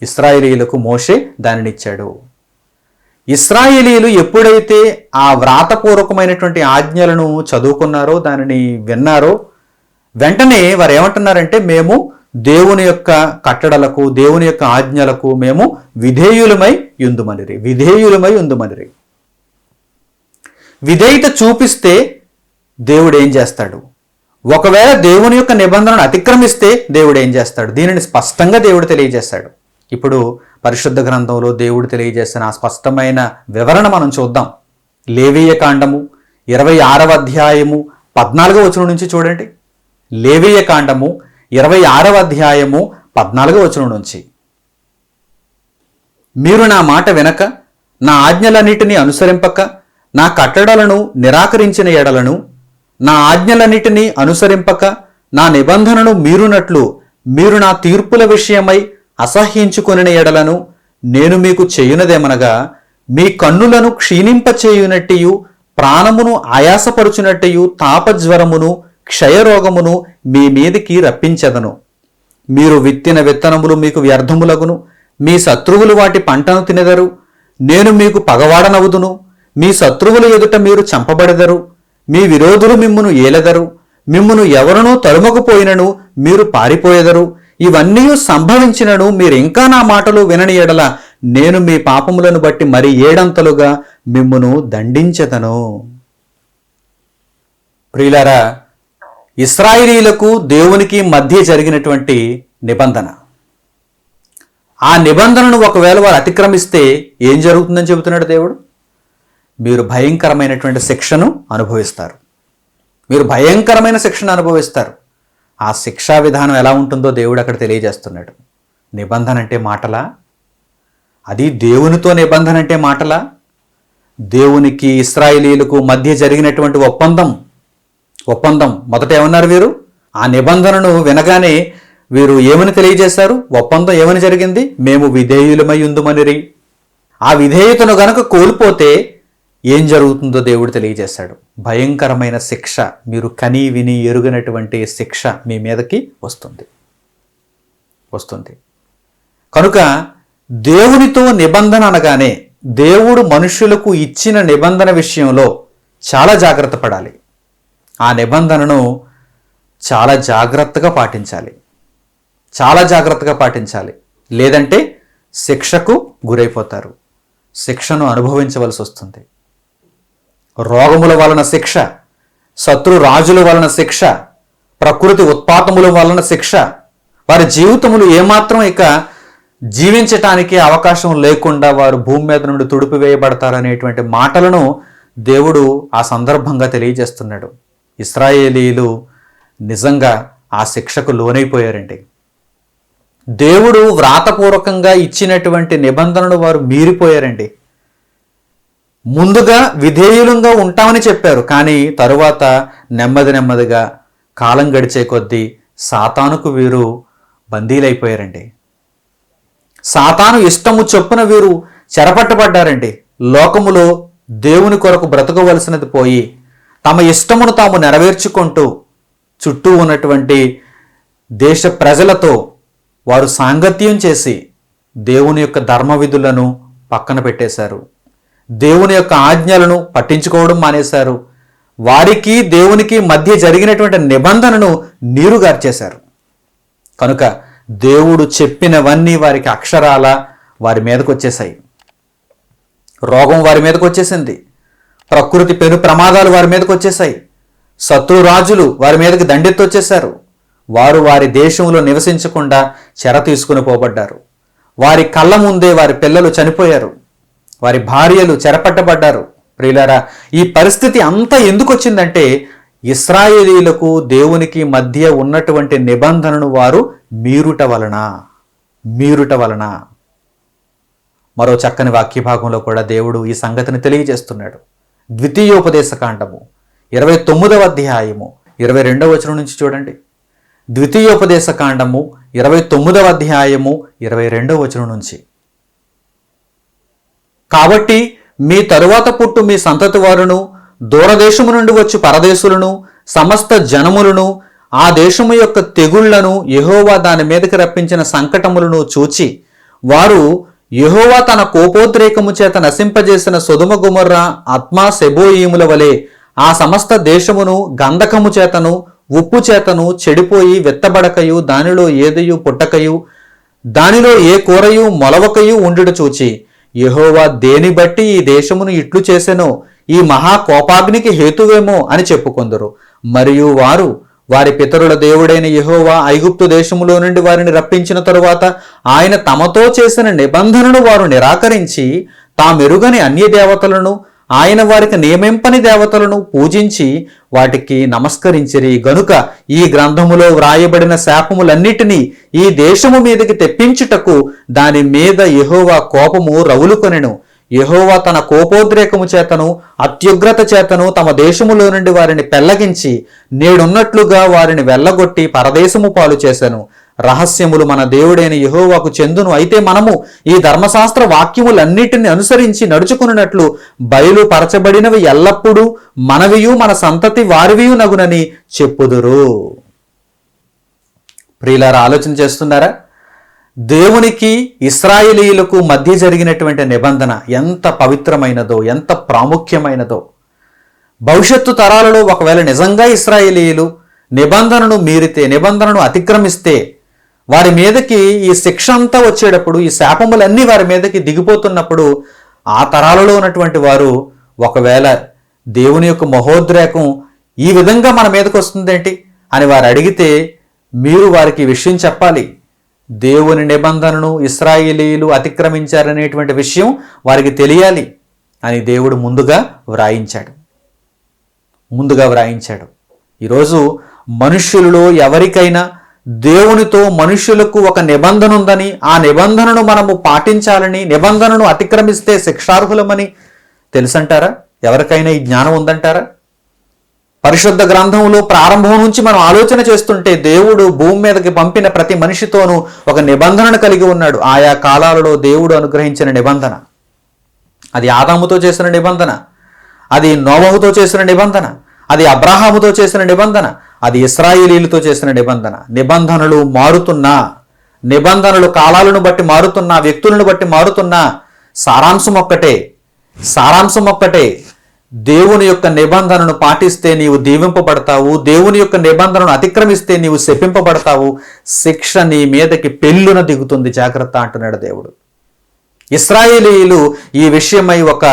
[SPEAKER 1] ఇశ్రాయేలీయులకు మోషే దానినిచ్చాడు. ఇశ్రాయేలీయులు ఎప్పుడైతే ఆ వ్రాతపూర్వకమైనటువంటి ఆజ్ఞలను చదువుకున్నారో, దానిని విన్నారో, వెంటనే వారు ఏమంటున్నారంటే, మేము దేవుని యొక్క కట్టడలకు, దేవుని యొక్క ఆజ్ఞలకు మేము విధేయులమై యుందుమనిరి. విధేయత చూపిస్తే దేవుడు ఏం చేస్తాడు? ఒకవేళ దేవుని యొక్క నిబంధనను అతిక్రమిస్తే దేవుడు ఏం చేస్తాడు? దీనిని స్పష్టంగా దేవుడు తెలియజేశాడు. ఇప్పుడు పరిశుద్ధ గ్రంథంలో దేవుడు తెలియజేసిన ఆ స్పష్టమైన వివరణ మనం చూద్దాం. లేవీయ కాండము 26వ అధ్యాయము 14వ వచనం నుంచి చూడండి. లేవీయ కాండము 26వ అధ్యాయము 14వ వచనం నుంచి. మీరు నా మాట వినక, నా ఆజ్ఞలన్నిటినీ అనుసరింపక, నా కట్టడలను నిరాకరించిన ఎడలను, నా ఆజ్ఞలన్నిటినీ అనుసరింపక, నా నిబంధనను మీరునట్లు మీరు నా తీర్పుల విషయమై అసహ్యించుకొనిన ఎడలను, నేను మీకు చేయునదేమనగా, మీ కన్నులను క్షీణింపచేయునట్టియు, ప్రాణమును ఆయాసపరుచునట్టియు, తాపజ్వరమును క్షయరోగమును మీ మీదికి రప్పించెదను. మీరు విత్తిన విత్తనములు మీకు వ్యర్థములగును, మీ శత్రువులు వాటి పంటను తినెదరు. నేను మీకు పగవాడనవుదును, మీ శత్రువుల ఎదుట మీరు చంపబడెదరు. మీ విరోధులు మిమ్మును ఏలెదరు. మిమ్మును ఎవరునూ తరుమకపోయినను మీరు పారిపోయెదరు. ఇవన్నీ సంభవించినను మీరింకా నా మాటలు వినని ఎడల నేను మీ పాపములను బట్టి మరి 7 అంతలుగా మిమ్మును దండించెదను. ప్రియులారా, ఇశ్రాయేలీయులకు దేవునికి మధ్య జరిగినటువంటి నిబంధన, ఆ నిబంధనను ఒకవేళ వారు అతిక్రమిస్తే ఏం జరుగుతుందని చెబుతున్నాడు దేవుడు? మీరు భయంకరమైనటువంటి శిక్షను అనుభవిస్తారు. ఆ శిక్షా విధానం ఎలా ఉంటుందో దేవుడు అక్కడ తెలియజేస్తున్నాడు. నిబంధన అంటే మాటలా? అది దేవునితో నిబంధన అంటే మాటలా? దేవునికి ఇశ్రాయేలీయులకు మధ్య జరిగినటువంటి ఒప్పందం మొదట ఏమన్నారు వీరు? ఆ నిబంధనను వినగానే వీరు ఏమని తెలియజేశారు? ఒప్పందం ఏమని జరిగింది? మేము విధేయులమై ఉందుమనిరి. ఆ విధేయతను గనక కోల్పోతే ఏం జరుగుతుందో దేవుడు తెలియజేశాడు. భయంకరమైన శిక్ష, మీరు కని విని ఎరుగనటువంటి శిక్ష మీ మీదకి వస్తుంది. కనుక దేవునితో నిబంధన అనగానే దేవుడు మనుషులకు ఇచ్చిన నిబంధన విషయంలో చాలా జాగ్రత్త పడాలి. ఆ నిబంధనను చాలా జాగ్రత్తగా పాటించాలి. లేదంటే శిక్షకు గురైపోతారు. శిక్షను అనుభవించవలసి వస్తుంది. రోగముల వలన శిక్ష, శత్రు రాజుల వలన శిక్ష, ప్రకృతి ఉత్పాతముల వలన శిక్ష, వారి జీవితములు ఏమాత్రం ఇక జీవించటానికి అవకాశం లేకుండా వారు భూమి మీద నుండి తుడిపివేయబడతారనేటువంటి మాటలను దేవుడు ఆ సందర్భంగా తెలియజేస్తున్నాడు. ఇశ్రాయేలీయులు నిజంగా ఆ శిక్షకు లోనైపోయారండి. దేవుడు వ్రాతపూర్వకంగా ఇచ్చినటువంటి నిబంధనను వారు మీరిపోయారండి. ముందుగా విధేయులంగా ఉంటామని చెప్పారు, కానీ తరువాత నెమ్మదిగా కాలం గడిచే కొద్దీ సాతానుకు వీరు బందీలైపోయారండి. సాతాను ఇష్టము చొప్పున వీరు చెరపట్టబడ్డారండి. లోకములో దేవుని కొరకు బ్రతకవలసినది పోయి తమ ఇష్టమును తాము నెరవేర్చుకుంటూ చుట్టూ ఉన్నటువంటి దేశ ప్రజలతో వారు సాంగత్యం చేసి దేవుని యొక్క ధర్మ విధులను పక్కన పెట్టేశారు. దేవుని యొక్క ఆజ్ఞలను పట్టించుకోవడం మానేశారు. వారికి దేవునికి మధ్య జరిగినటువంటి నిబంధనను నీరుగార్చేశారు. కనుక దేవుడు చెప్పినవన్నీ వారికి అక్షరాల వారి మీదకు వచ్చేసాయి. రోగం వారి మీదకు వచ్చేసింది. ప్రకృతి పెను ప్రమాదాలు వారి మీదకు వచ్చేసాయి. శత్రురాజులు వారి మీదకి దండెత్తొచ్చేశారు. వారు వారి దేశంలో నివసించకుండా చెర తీసుకుని పోబడ్డారు. వారి కళ్ళ ముందే వారి పిల్లలు చనిపోయారు. వారి భార్యలు చెరపట్టబడ్డారు. ప్రియులారా, ఈ పరిస్థితి అంతా ఎందుకు వచ్చిందంటే ఇశ్రాయేలీయులకు దేవునికి మధ్య ఉన్నటువంటి నిబంధనను వారు మీరుట వలన. మరో చక్కని వాక్య భాగంలో కూడా దేవుడు ఈ సంగతిని తెలియజేస్తున్నాడు. ద్వితీయోపదేశకాండము 29వ అధ్యాయము 22వ వచనం నుంచి చూడండి. ద్వితీయోపదేశకాండము 29వ అధ్యాయము 22వ వచనం నుంచి. కాబట్టి మీ తరువాత పుట్టు మీ సంతతి వారును, దూరదేశము నుండి వచ్చి పరదేశులను, సమస్త జనములను, ఆ దేశము యొక్క తెగుళ్లను, యెహోవా దాని మీదకి రప్పించిన సంకటములను చూచి వారు యెహోవా తన కోపోద్రేకము చేత నశింపజేసిన సొదొమ గొమొర్రా ఆత్మా సెబోయీముల వలె ఆ సమస్త దేశమును గంధకము చేతను ఉప్పు చేతను చెడిపోయి వెత్తబడకయు దానిలో ఏదయు పుట్టకయు దానిలో ఏ కూరయు మొలవకయు ఉండుట చూచి యెహోవా దేని బట్టి ఈ దేశమును ఇట్లు చేసెనో ఈ మహా కోపాగ్నికి హేతువేమో అని చెప్పుకొందరు. మరియు వారు వారి పితరుల దేవుడైన యెహోవా ఐగుప్తు దేశములో నుండి వారిని రప్పించిన తరువాత ఆయన తమతో చేసిన నిబంధనను వారు నిరాకరించి తామెరుగని అన్య దేవతలను, ఆయన వారికి నియమింపని దేవతలను పూజించి వాటికి నమస్కరించిరి. గనుక ఈ గ్రంథములో వ్రాయబడిన శాపములన్నిటినీ ఈ దేశము మీదకి తెప్పించుటకు దాని మీద యెహోవా కోపము రవులుకొనెను. యెహోవా తన కోపోద్రేకము చేతను అత్యుగ్రత చేతను తమ దేశములో నుండి వారిని పెళ్లగించి నేడున్నట్లుగా వారిని వెళ్ళగొట్టి పరదేశము పాలు చేశాను. రహస్యములు మన దేవుడైన యెహోవాకు చెందును. అయితే మనము ఈ ధర్మశాస్త్ర వాక్యములన్నిటిని అనుసరించి నడుచుకున్నట్లు బయలుపరచబడినవి ఎల్లప్పుడూ మనవియు మన సంతతి వారివియు నగునని చెప్పుదురు. ప్రియులారా, ఆలోచన చేస్తున్నారా? దేవునికి ఇశ్రాయేలీయులకు మధ్య జరిగినటువంటి నిబంధన ఎంత పవిత్రమైనదో, ఎంత ప్రాముఖ్యమైనదో. భవిష్యత్తు తరాలలో ఒకవేళ నిజంగా ఇశ్రాయేలీయులు నిబంధనను మీరితే, నిబంధనను అతిక్రమిస్తే వారి మీదకి ఈ శిక్ష అంతా వచ్చేటప్పుడు, ఈ శాపములన్నీ వారి మీదకి దిగిపోతున్నప్పుడు ఆ తరాలలో ఉన్నటువంటి వారు ఒకవేళ దేవుని యొక్క మహోద్రేకం ఈ విధంగా మన మీదకి వస్తుందేంటి అని వారు అడిగితే మీరు వారికి విషయం చెప్పాలి. దేవుని నిబంధనను ఇశ్రాయేలీయులు అతిక్రమించారనేటువంటి విషయం వారికి తెలియాలి అని దేవుడు ముందుగా వ్రాయించాడు. ఈరోజు మనుష్యులలో ఎవరికైనా దేవునితో మనుష్యులకు ఒక నిబంధన ఉందని, ఆ నిబంధనను మనము పాటించాలని, నిబంధనను అతిక్రమిస్తే శిక్షార్హులమని తెలుసంటారా? ఎవరికైనా ఈ జ్ఞానం ఉందంటారా? పరిశుద్ధ గ్రంథంలో ప్రారంభం నుంచి మనం ఆలోచన చేస్తుంటే దేవుడు భూమి మీదకి పంపిన ప్రతి మనిషితోనూ ఒక నిబంధనను కలిగి ఉన్నాడు. ఆయా కాలాలలో దేవుడు అనుగ్రహించిన నిబంధన, అది ఆదాముతో చేసిన నిబంధన, అది నోవహుతో చేసిన నిబంధన, అది అబ్రహాముతో చేసిన నిబంధన, అది ఇశ్రాయేలీయులతో చేసిన నిబంధన. నిబంధనలు మారుతున్నా, నిబంధనలు కాలాలను బట్టి మారుతున్నా, వ్యక్తులను బట్టి మారుతున్నా, సారాంశం ఒక్కటే. దేవుని యొక్క నిబంధనను పాటిస్తే నీవు దీవింపబడతావు, దేవుని యొక్క నిబంధనను అతిక్రమిస్తే నీవు శపింపబడతావు, శిక్ష నీ మీదకి పెళ్ళున దిగుతుంది, జాగ్రత్త అంటున్నాడు దేవుడు. ఇశ్రాయేలీయులు ఈ విషయమై ఒక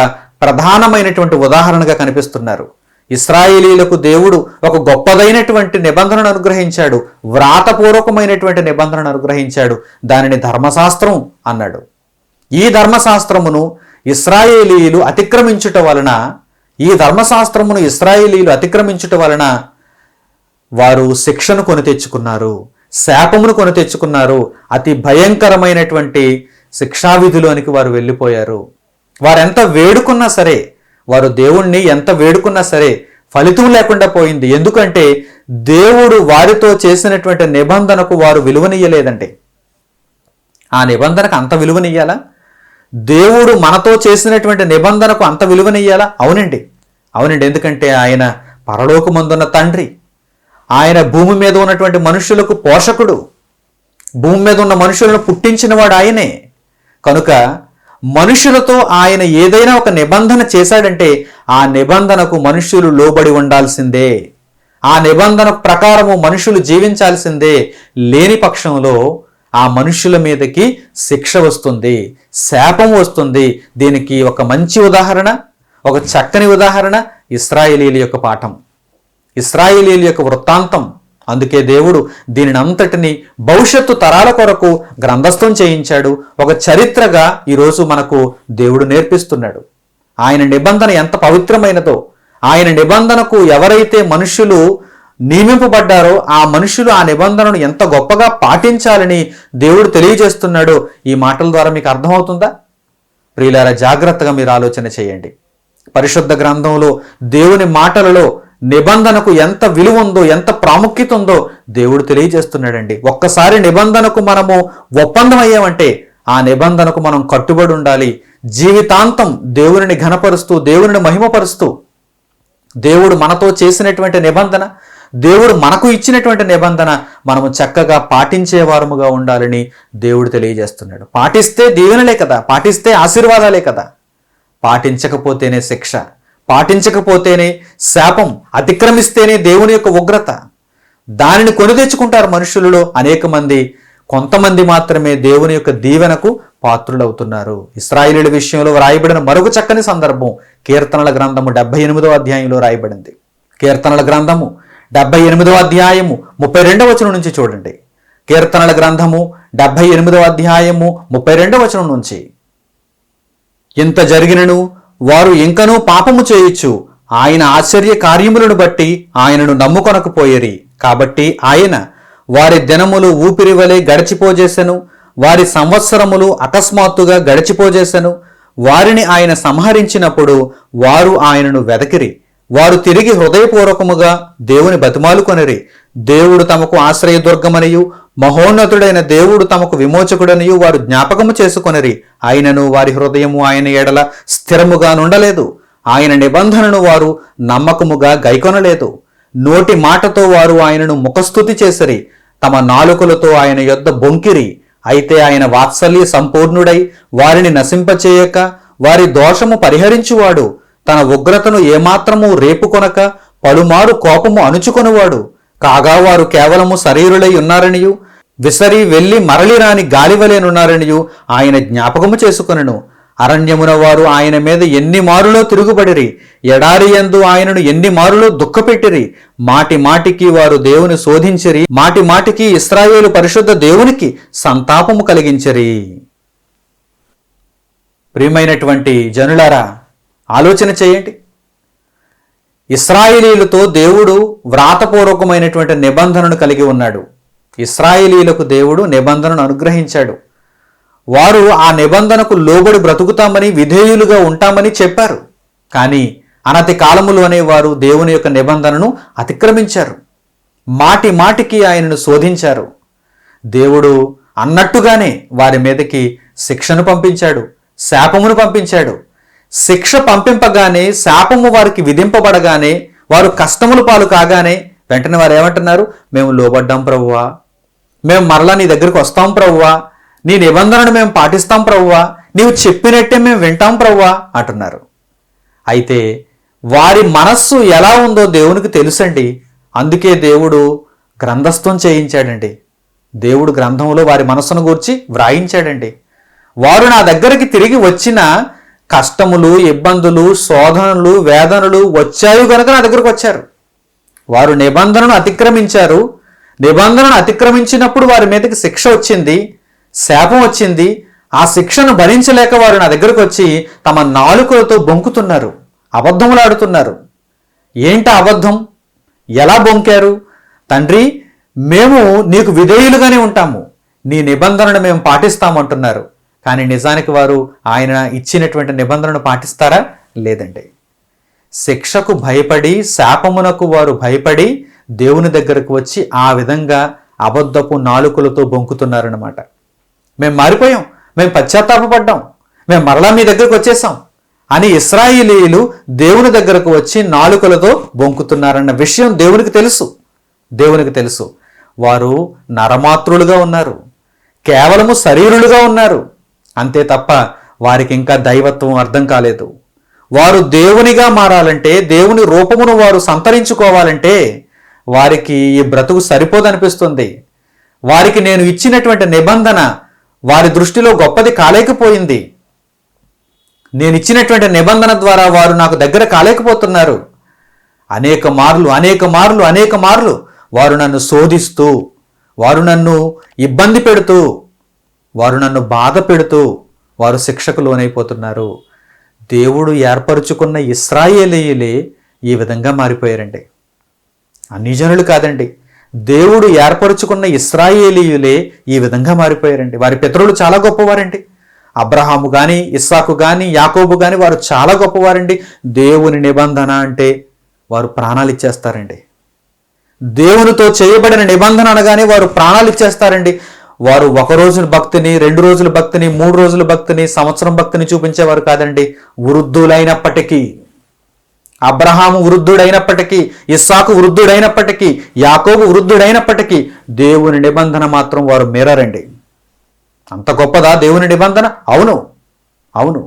[SPEAKER 1] ప్రధానమైనటువంటి ఉదాహరణగా కనిపిస్తున్నారు. ఇశ్రాయేలీయులకు దేవుడు ఒక గొప్పదైనటువంటి నిబంధనను అనుగ్రహించాడు, వ్రాతపూర్వకమైనటువంటి నిబంధనను అనుగ్రహించాడు. దానిని ధర్మశాస్త్రం అన్నాడు. ఈ ధర్మశాస్త్రమును ఇశ్రాయేలీయులు అతిక్రమించుట వలన వారు శిక్షను కొని తెచ్చుకున్నారు, శాపమును కొని తెచ్చుకున్నారు. అతి భయంకరమైనటువంటి శిక్షావిధిలోనికి వారు వెళ్ళిపోయారు. వారెంత వేడుకున్నా సరే, వారు దేవుణ్ణి ఎంత వేడుకున్నా సరే ఫలితం లేకుండా పోయింది. ఎందుకంటే దేవుడు వారితో చేసినటువంటి నిబంధనకు వారు విలువనియ్యలేదండి. ఆ నిబంధనకు అంత విలువనియ్యాలా? దేవుడు మనతో చేసినటువంటి నిబంధనకు అంత విలువనియ్యాలా? అవునండి, అవునండి. ఎందుకంటే ఆయన పరలోకమందున్న తండ్రి, ఆయన భూమి మీద ఉన్నటువంటి మనుషులకు పోషకుడు, భూమి మీద ఉన్న మనుషులను పుట్టించినవాడు ఆయనే. కనుక మనుషులతో ఆయన ఏదైనా ఒక నిబంధన చేశాడంటే ఆ నిబంధనకు మనుషులు లోబడి ఉండాల్సిందే, ఆ నిబంధన ప్రకారము మనుషులు జీవించాల్సిందే. లేని పక్షంలో ఆ మనుషుల మీదకి శిక్ష వస్తుంది, శాపం వస్తుంది. దీనికి ఒక మంచి ఉదాహరణ, ఒక చక్కని ఉదాహరణ ఇశ్రాయేలీయుల యొక్క పాఠం, ఇశ్రాయేలీయుల యొక్క వృత్తాంతం. అందుకే దేవుడు దీనిని అంతటిని భవిష్యత్తు తరాల కొరకు గ్రంథస్థం చేయించాడు. ఒక చరిత్రగా ఈరోజు మనకు దేవుడు నేర్పిస్తున్నాడు. ఆయన నిబంధన ఎంత పవిత్రమైనదో, ఆయన నిబంధనకు ఎవరైతే మనుషులు నియమింపబడ్డారో ఆ మనుషులు ఆ నిబంధనను ఎంత గొప్పగా పాటించాలని దేవుడు తెలియజేస్తున్నాడో ఈ మాటల ద్వారా మీకు అర్థమవుతుందా? ప్రియులారా, జాగ్రత్తగా మీరు ఆలోచన చేయండి. పరిశుద్ధ గ్రంథంలో దేవుని మాటలలో నిబంధనకు ఎంత విలువ ఉందో, ఎంత ప్రాముఖ్యత ఉందో దేవుడు తెలియజేస్తున్నాడండి. ఒక్కసారి నిబంధనకు మనము ఒప్పందం అయ్యామంటే ఆ నిబంధనకు మనం కట్టుబడి ఉండాలి. జీవితాంతం దేవునిని ఘనపరుస్తూ, దేవునిని మహిమపరుస్తూ, దేవుడు మనతో చేసినటువంటి నిబంధన, దేవుడు మనకు ఇచ్చినటువంటి నిబంధన మనము చక్కగా పాటించేవారముగా ఉండాలని దేవుడు తెలియజేస్తున్నాడు. పాటిస్తే దీవెనలే కదా, పాటిస్తే ఆశీర్వాదాలే కదా. పాటించకపోతేనే శిక్ష, పాటించకపోతేనే శాపం, అతిక్రమిస్తేనే దేవుని యొక్క ఉగ్రత. దానిని కొని తెచ్చుకుంటారు మనుషులలో అనేక మంది. కొంతమంది మాత్రమే దేవుని యొక్క దీవెనకు పాత్రులవుతున్నారు. ఇశ్రాయేలీయుల విషయంలో రాయబడిన మరొక చక్కని సందర్భం కీర్తనల గ్రంథము 78వ అధ్యాయంలో రాయబడింది. కీర్తనల గ్రంథము 78వ అధ్యాయము 32వ వచనం నుంచి చూడండి. కీర్తనల గ్రంథము 78వ అధ్యాయము 32వ వచనం నుంచి, ఇంత జరిగినను వారు ఇంకనూ పాపము చేయొచ్చు, ఆయన ఆశ్చర్య కార్యములను బట్టి ఆయనను నమ్ముకొనకపోయేరి. కాబట్టి ఆయన వారి దినములు ఊపిరి వలె గడిచిపోజేసెను, వారి సంవత్సరములు అకస్మాత్తుగా గడిచిపోజేసెను. వారిని ఆయన సంహరించినప్పుడు వారు ఆయనను వెదకిరి. వారు తిరిగి హృదయపూర్వకముగా దేవుని బతిమాలుకొనిరి. దేవుడు తమకు ఆశ్రయదుర్గమనియు మహోన్నతుడైన దేవుడు తమకు విమోచకుడనియు వారు జ్ఞాపకము చేసుకొనిరి. ఆయనను వారి హృదయము ఆయన ఎడల స్థిరముగా నుండలేదు. ఆయన నిబంధనను వారు నమ్మకముగా గైకొనలేదు. నోటి మాటతో వారు ఆయనను ముఖస్తుతి చేసిరి, తమ నాలుకలతో ఆయన యొద్ద బొంకిరి. అయితే ఆయన వాత్సల్య సంపూర్ణుడై వారిని నశింపచేయక వారి దోషము పరిహరించువాడు. తన ఉగ్రతను ఏమాత్రము రేపుకొనక పలుమారు కోపము అణుచుకొనువాడు. కాగా వారు కేవలము శరీరులై ఉన్నారనియు విసరి వెళ్లి మరలి రాని గాలివలేనున్నారనియు ఆయన జ్ఞాపకము చేసుకొనెను. అరణ్యమున వారు ఆయన మీద ఎన్ని మారులో తిరుగుబడిరి, ఎడారి యందు ఆయనను ఎన్ని మారులో దుఃఖపెట్టిరి. మాటి మాటికి వారు దేవుని శోధించిరి, మాటి మాటికి ఇశ్రాయేలు పరిశుద్ధ దేవునికి సంతాపము కలిగించిరి. ప్రియమైనటువంటి జనులారా, ఆలోచన చేయండి. ఇశ్రాయేలీయులతో దేవుడు వ్రాతపూర్వకమైనటువంటి నిబంధనను కలిగి ఉన్నాడు. ఇశ్రాయేలీయులకు దేవుడు నిబంధనను అనుగ్రహించాడు. వారు ఆ నిబంధనకు లోబడి బ్రతుకుతామని, విధేయులుగా ఉంటామని చెప్పారు. కానీ అనతి కాలములోనే వారు దేవుని యొక్క నిబంధనను అతిక్రమించారు. మాటి మాటికి ఆయనను శోధించారు. దేవుడు అన్నట్టుగానే వారి మీదకి శిక్షను పంపించాడు, శాపమును పంపించాడు. శిక్ష పంపింపగానే, శాపము వారికి విధింపబడగానే, వారు కష్టముల పాలు కాగానే వెంటనే వారు ఏమంటున్నారు? మేము లోబడ్డాం ప్రభువా, మేము మరలా నీ దగ్గరికి వస్తాం ప్రభువా, నీ నిబంధనను మేము పాటిస్తాం ప్రభువా, నీవు చెప్పినట్టే మేము వింటాం ప్రభువా అంటున్నారు. అయితే వారి మనస్సు ఎలా ఉందో దేవునికి తెలుసండి. అందుకే దేవుడు గ్రంథస్థం చేయించాడండి. దేవుడు గ్రంథంలో వారి మనస్సును గూర్చి వ్రాయించాడండి. వారు నా దగ్గరికి తిరిగి వచ్చిన కష్టములు, ఇబ్బందులు, శోధనలు, వేదనలు వచ్చాయి కనుక నా దగ్గరకు వచ్చారు. వారు నిబంధనను అతిక్రమించారు. నిబంధనను అతిక్రమించినప్పుడు వారి మీదకి శిక్ష వచ్చింది, శాపం వచ్చింది. ఆ శిక్షను భరించలేక వారు నా దగ్గరకు వచ్చి తమ నాలుకలతో బొంకుతున్నారు, అబద్ధములాడుతున్నారు. ఏంటి అబద్ధం? ఎలా బొంకారు? తండ్రి, మేము నీకు విధేయులుగానే ఉంటాము, నీ నిబంధనను మేము పాటిస్తామంటున్నారు. కానీ నిజానికి వారు ఆయన ఇచ్చినటువంటి నిబంధనను పాటిస్తారా? లేదండి. శిక్షకు భయపడి, శాపమునకు వారు భయపడి దేవుని దగ్గరకు వచ్చి ఆ విధంగా అబద్ధపు నాలుకలతో బొంకుతున్నారన్నమాట. మేము మారిపోయాం, మేము పశ్చాత్తాపపడ్డాం, మేము మరలా మీ దగ్గరకు వచ్చేసాం అని ఇశ్రాయేలీయులు దేవుని దగ్గరకు వచ్చి నాలుకలతో బొంకుతున్నారన్న విషయం దేవునికి తెలుసు. దేవునికి తెలుసు. వారు నరమాత్రులుగా ఉన్నారు, కేవలము శరీరులుగా ఉన్నారు, అంతే తప్ప వారికి ఇంకా దైవత్వం అర్థం కాలేదు. వారు దేవునిగా మారాలంటే, దేవుని రూపమును వారు సంతరించుకోవాలంటే వారికి ఈ బ్రతుకు సరిపోదనిపిస్తుంది. వారికి నేను ఇచ్చినటువంటి నిబంధన వారి దృష్టిలో గొప్పది కాలేకపోయింది. నేను ఇచ్చినటువంటి నిబంధన ద్వారా వారు నాకు దగ్గర కాలేకపోతున్నారు. అనేక మార్లు వారు నన్ను శోధిస్తూ, వారు నన్ను ఇబ్బంది పెడుతూ, వారు నన్ను బాధ పెడుతూ వారు శిక్షకు లోనైపోతున్నారు. దేవుడు ఏర్పరుచుకున్న ఇశ్రాయేలీయులే ఈ విధంగా మారిపోయారండి. అన్ని జనులు కాదండి, దేవుడు ఏర్పరుచుకున్న ఇశ్రాయేలీయులే ఈ విధంగా మారిపోయారండి. వారి పితరులు చాలా గొప్పవారండి. అబ్రహాము కానీ, ఇస్సాకు కానీ, యాకోబు కానీ వారు చాలా గొప్పవారండి. దేవుని నిబంధన అంటే వారు ప్రాణాలు ఇచ్చేస్తారండి. దేవునితో చేయబడిన నిబంధన అనగానే వారు ప్రాణాలు ఇచ్చేస్తారండి. వారు ఒక రోజు భక్తిని, 2 రోజుల భక్తిని, 3 రోజుల భక్తిని, సంవత్సరం భక్తిని చూపించేవారు కాదండి. వృద్ధులైనప్పటికీ, అబ్రహాము వృద్ధుడైనప్పటికీ, ఇస్సాకు వృద్ధుడైనప్పటికీ, యాకోబు వృద్ధుడైనప్పటికీ దేవుని నిబంధన మాత్రం వారు మీరారండి. అంత గొప్పదా దేవుని నిబంధన? అవును, అవును.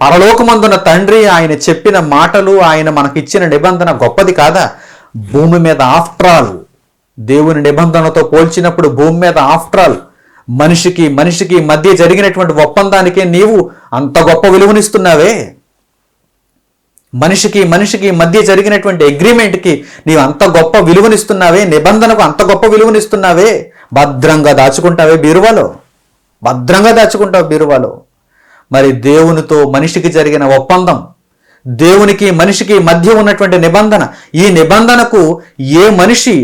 [SPEAKER 1] పరలోకమందున్న తండ్రి ఆయన చెప్పిన మాటలు, ఆయన మనకిచ్చిన నిబంధన గొప్పది కాదా? భూమి మీద ఆఫ్టర్ ఆల్, దేవుని నిబంధనతో పోల్చినప్పుడు భూమి మీద ఆఫ్టర్ ఆల్ మనిషికి మధ్య జరిగినటువంటి ఒప్పందానికే నీవు అంత గొప్ప విలువనిస్తున్నావే. మనిషికి మధ్య జరిగినటువంటి అగ్రిమెంట్కి నీవు అంత గొప్ప విలువనిస్తున్నావే, నిబంధనకు అంత గొప్ప విలువనిస్తున్నావే. భద్రంగా దాచుకుంటావే బీరువాలో, భద్రంగా దాచుకుంటావు బీరువాలో. మరి దేవునితో మనిషికి జరిగిన ఒప్పందం, దేవునికి మనిషికి మధ్య ఉన్నటువంటి నిబంధన, ఈ నిబంధనకు ఏ మనిషి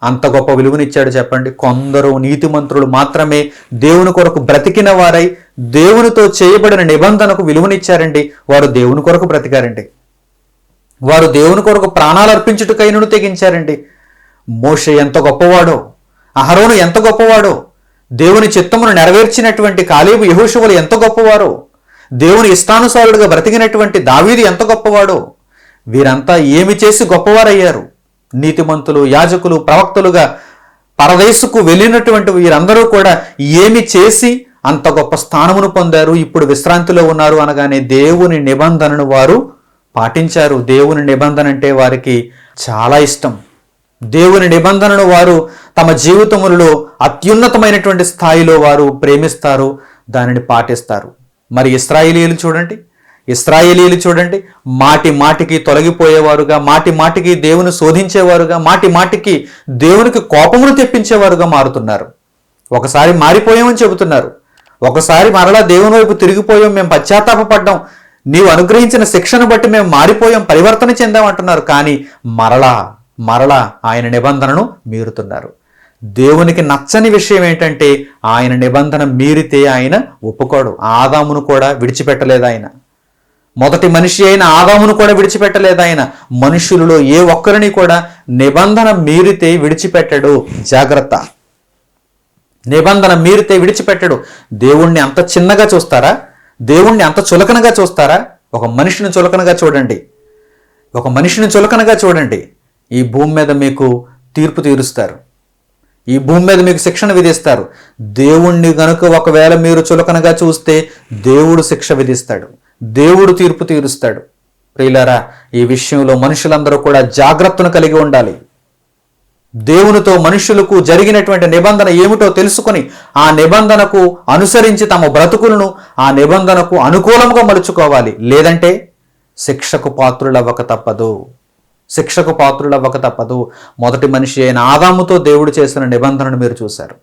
[SPEAKER 1] అంత గొప్ప విలువనిచ్చాడు చెప్పండి? కొందరు నీతిమంతులు మాత్రమే దేవుని కొరకు బ్రతికిన వారై దేవునితో చేయబడిన నిబంధనకు విలువనిచ్చారండి. వారు దేవుని కొరకు బ్రతికారండి. వారు దేవుని కొరకు ప్రాణాలు అర్పించుటకైనను తెగించారండి. మోషే ఎంత గొప్పవాడో, అహరోను ఎంత గొప్పవాడో, దేవుని చిత్తమును నెరవేర్చినటువంటి కాలేబు, యెహోషువలు ఎంత గొప్పవారో, దేవుని ఇష్టానుసారుడుగా బ్రతికినటువంటి దావీదు ఎంత గొప్పవాడో. వీరంతా ఏమి చేసి గొప్పవారయ్యారు? నీతిమంతులు, యాజకులు, ప్రవక్తలుగా పరదేశుకు వెళ్ళినటువంటి వీరందరూ కూడా ఏమి చేసి అంత గొప్ప స్థానమును పొందారు, ఇప్పుడు విశ్రాంతిలో ఉన్నారు అనగానే దేవుని నిబంధనను వారు పాటించారు. దేవుని నిబంధన అంటే వారికి చాలా ఇష్టం. దేవుని నిబంధనను వారు తమ జీవితములలో అత్యున్నతమైనటువంటి స్థాయిలో వారు ప్రేమిస్తారు, దానిని పాటిస్తారు. మరి ఇశ్రాయేలీయులు చూడండి, మాటికి తొలగిపోయేవారుగా, మాటికి దేవుని శోధించేవారుగా, మాటికి దేవునికి కోపమును తెప్పించేవారుగా మారుతున్నారు. ఒకసారి మారిపోయామని చెబుతున్నారు, ఒకసారి మరలా దేవుని వైపు తిరిగిపోయాం, మేము పశ్చాత్తాపపడ్డాం, నీవు అనుగ్రహించిన శిక్షను బట్టి మేము మారిపోయాం, పరివర్తన చెందాం అంటున్నారు. కానీ మరలా ఆయన నిబంధనను మీరుతున్నారు. దేవునికి నచ్చని విషయం ఏంటంటే ఆయన నిబంధన మీరితే ఆయన ఒప్పుకోడు. ఆదామును కూడా విడిచిపెట్టలేదు ఆయన. మొదటి మనిషి అయిన ఆదామును కూడా విడిచిపెట్టలేదు ఆయన. మనుషులలో ఏ ఒక్కరిని కూడా నిబంధన మీరితే విడిచిపెట్టడు. జాగ్రత్త, నిబంధన మీరితే విడిచిపెట్టడు. దేవుణ్ణి అంత చిన్నగా చూస్తారా? దేవుణ్ణి అంత చులకనగా చూస్తారా? ఒక మనిషిని చులకనగా చూడండి. ఈ భూమి మీద మీకు తీర్పు తీరుస్తారు, ఈ భూమి మీద మీకు శిక్షణ విధిస్తారు. దేవుణ్ణి గనుక ఒకవేళ మీరు చులకనగా చూస్తే దేవుడు శిక్ష విధిస్తాడు, దేవుడు తీర్పు తీరుస్తాడు. ప్రియులారా, ఈ విషయంలో మనుషులందరూ కూడా జాగ్రత్తను కలిగి ఉండాలి. దేవునితో మనుషులకు జరిగినటువంటి నిబంధన ఏమిటో తెలుసుకొని ఆ నిబంధనకు అనుసరించి తమ బ్రతుకులను ఆ నిబంధనకు అనుకూలంగా మలుచుకోవాలి. లేదంటే శిక్షకు పాత్రులవ్వక తప్పదు. మొదటి మనిషి అయిన ఆదాముతో దేవుడు చేసిన నిబంధనను మీరు చూశారు.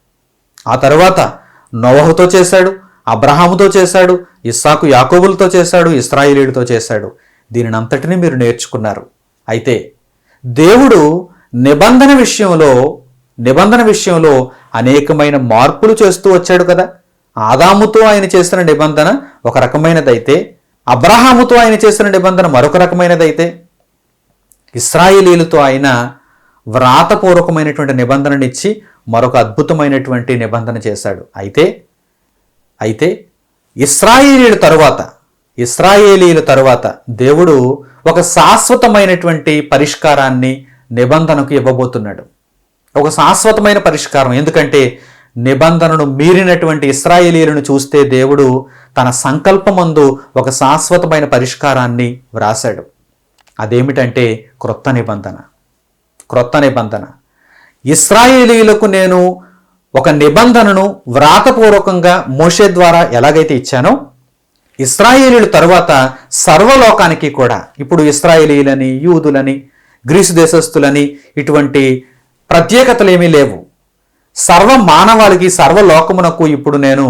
[SPEAKER 1] ఆ తర్వాత నోవహుతో చేశాడు, అబ్రహాముతో చేశాడు, ఇస్సాకు యాకోబులతో చేశాడు, ఇశ్రాయేలీయులతో చేశాడు. దీనిని అంతటినీ మీరు నేర్చుకున్నారు. అయితే దేవుడు నిబంధన విషయంలో అనేకమైన మార్పులు చేస్తూ వచ్చాడు కదా. ఆదాముతో ఆయన చేసిన నిబంధన ఒక రకమైనదైతే, అబ్రహాముతో ఆయన చేసిన నిబంధన మరొక రకమైనదైతే, ఇశ్రాయేలీయులతో ఆయన వ్రాతపూర్వకమైనటువంటి నిబంధననిచ్చి మరొక అద్భుతమైనటువంటి నిబంధన చేశాడు. అయితే ఇశ్రాయేలీయుల తరువాత దేవుడు ఒక శాశ్వతమైనటువంటి పరిష్కారాన్ని నిబంధనకు ఇవ్వబోతున్నాడు. ఒక శాశ్వతమైన పరిష్కారం. ఎందుకంటే నిబంధనను మీరినటువంటి ఇశ్రాయేలీయులను చూస్తే దేవుడు తన సంకల్పమందు ఒక శాశ్వతమైన పరిష్కారాన్ని వ్రాశాడు. అదేమిటంటే క్రొత్త నిబంధన. ఇశ్రాయేలీయులకు నేను ఒక నిబంధనను వ్రాతపూర్వకంగా మోషే ద్వారా ఎలాగైతే ఇచ్చానో, ఇశ్రాయేలీయుల తరువాత సర్వలోకానికి కూడా, ఇప్పుడు ఇశ్రాయేలీయులని, యూదులని, గ్రీసు దేశస్థులని ఇటువంటి ప్రత్యేకతలు ఏమీ లేవు. సర్వ మానవాళికి, సర్వలోకమునకు ఇప్పుడు నేను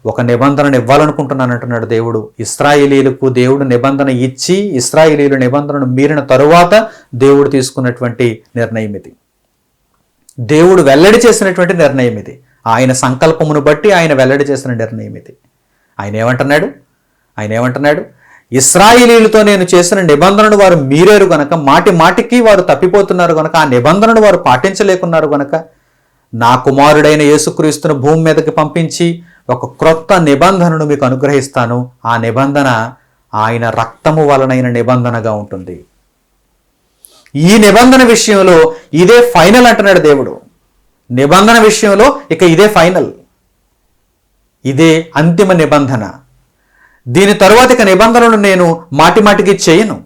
[SPEAKER 1] ఒక నిబంధనను ఇవ్వాలనుకుంటున్నాను అంటున్నాడు దేవుడు. ఇశ్రాయేలీయులకు దేవుడు నిబంధన ఇచ్చి ఇశ్రాయేలీయుల నిబంధనను మీరిన తరువాత దేవుడు తీసుకున్నటువంటి నిర్ణయం ఇది. దేవుడు వెల్లడి చేసినటువంటి నిర్ణయం ఇది. ఆయన సంకల్పమును బట్టి ఆయన వెల్లడి చేసిన నిర్ణయం ఇది. ఆయన ఏమంటున్నాడు? ఇశ్రాయేలీయులతో నేను చేసిన నిబంధనను వారు మీరారు గనక, మాటికి వారు తప్పిపోతున్నారు గనక, ఆ నిబంధనను వారు పాటించలేకున్నారు గనక, నా కుమారుడైన యేసుక్రీస్తును భూమి మీదకి పంపించి ఒక క్రొత్త నిబంధనను మీకు అనుగ్రహిస్తాను. ఆ నిబంధన ఆయన రక్తము వలనైన నిబంధనగా ఉంటుంది. ఈ నిబంధన విషయంలో ఇదే ఫైనల్ అంటున్నాడు దేవుడు. నిబంధన విషయంలో ఇక ఇదే ఫైనల్, ఇదే అంతిమ నిబంధన. దీని తరువాత ఇక నిబంధనలు నేను మాటికి చేయను.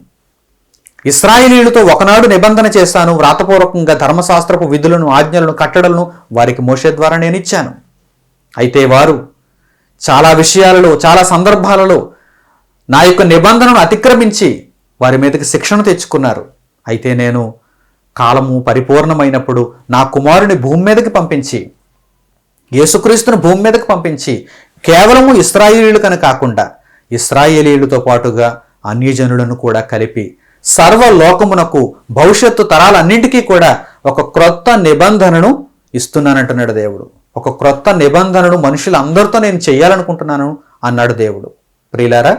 [SPEAKER 1] ఇశ్రాయేలీయులతో ఒకనాడు నిబంధన చేశాను, వ్రాతపూర్వకంగా ధర్మశాస్త్రపు విధులను, ఆజ్ఞలను, కట్టడలను వారికి మోషే ద్వారా నేను ఇచ్చాను. అయితే వారు చాలా విషయాలలో, చాలా సందర్భాలలో నా యొక్క నిబంధనను అతిక్రమించి వారి మీదకి శిక్షణ తెచ్చుకున్నారు. అయితే నేను కాలము పరిపూర్ణమైనప్పుడు నా కుమారుని భూమి మీదకి పంపించి, యేసుక్రీస్తును భూమి మీదకి పంపించి, కేవలము ఇశ్రాయేలీయులకని కాకుండా ఇశ్రాయేలీయులతో పాటుగా అన్యజనులను కూడా కలిపి సర్వలోకమునకు, భవిష్యత్తు తరాలన్నింటికీ కూడా ఒక క్రొత్త నిబంధనను ఇస్తున్నానంటున్నాడు దేవుడు. ఒక క్రొత్త నిబంధనను మనుషులందరితో నేను చేయాలనుకుంటున్నాను అన్నాడు దేవుడు. ప్రియులారా,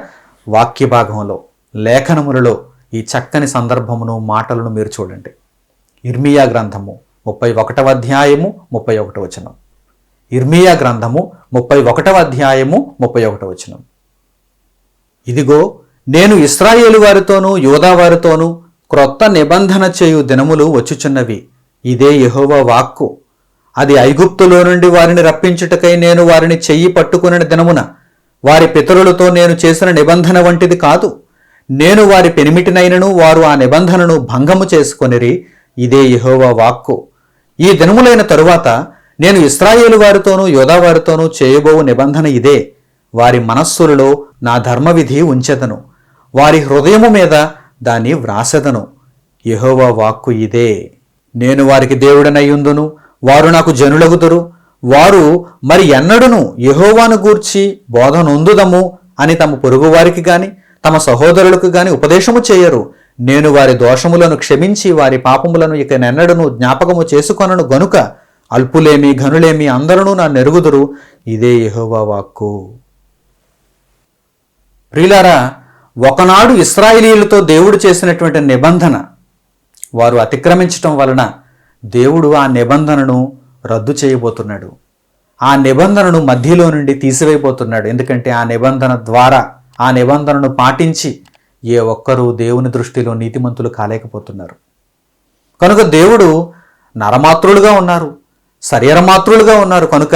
[SPEAKER 1] వాక్య భాగంలో, లేఖనములలో ఈ చక్కని సందర్భమును, మాటలను మీరు చూడండి. ఇర్మియా గ్రంథము 31వ అధ్యాయము 31వ వచనం. ఇర్మియా గ్రంథము 31వ అధ్యాయము 31వ వచనం. ఇదిగో, నేను ఇశ్రాయేలు వారితోనూ యూదా వారితోనూ క్రొత్త నిబంధన చేయు దినములు వచ్చుచున్నవి. ఇదే యెహోవా వాక్కు. అది ఐగుప్తులో నుండి వారిని రప్పించుటకై నేను వారిని చెయ్యి పట్టుకుని దినమున వారి పితరులతో నేను చేసిన నిబంధన వంటిది కాదు. నేను వారి పెనిమిటినైనను వారు ఆ నిబంధనను భంగము చేసుకొనిరి. ఇదే యెహోవా వాక్కు. ఈ దినములైన తరువాత నేను ఇశ్రాయేలు వారితోనూ యూదా వారితోనూ చేయబోవు నిబంధన ఇదే. వారి మనస్సులలో నా ధర్మవిధి ఉంచెదను, వారి హృదయము మీద దాన్ని వ్రాసెదను. యెహోవా వాక్కు ఇదే. నేను వారికి దేవుడనయ్యుందును, వారు నాకు జనులగుదురు. వారు మరి ఎన్నడూను యెహోవాను గూర్చి బోధనొందుదము అని తమ పొరుగువారికి గాని తమ సహోదరులకు గాని ఉపదేశము చేయరు. నేను వారి దోషములను క్షమించి వారి పాపములను ఇక నెన్నడను జ్ఞాపకము చేసుకొనను గనుక అల్పులేమి ఘనులేమి అందరూ నా నెరుగుదురు. ఇదే యెహోవా వాక్కు. ప్రియులారా, ఒకనాడు ఇశ్రాయేలీయులతో దేవుడు చేసినటువంటి నిబంధన వారు అతిక్రమించటం వలన దేవుడు ఆ నిబంధనను రద్దు చేయబోతున్నాడు. ఆ నిబంధనను మధ్యలో నుండి తీసివేయబోతున్నాడు. ఎందుకంటే ఆ నిబంధన ద్వారా, ఆ నిబంధనను పాటించి ఏ ఒక్కరూ దేవుని దృష్టిలో నీతిమంతులు కాలేకపోతున్నారు. కనుక దేవుడు నరమాత్రులుగా ఉన్నారు, శరీరమాత్రులుగా ఉన్నారు. కనుక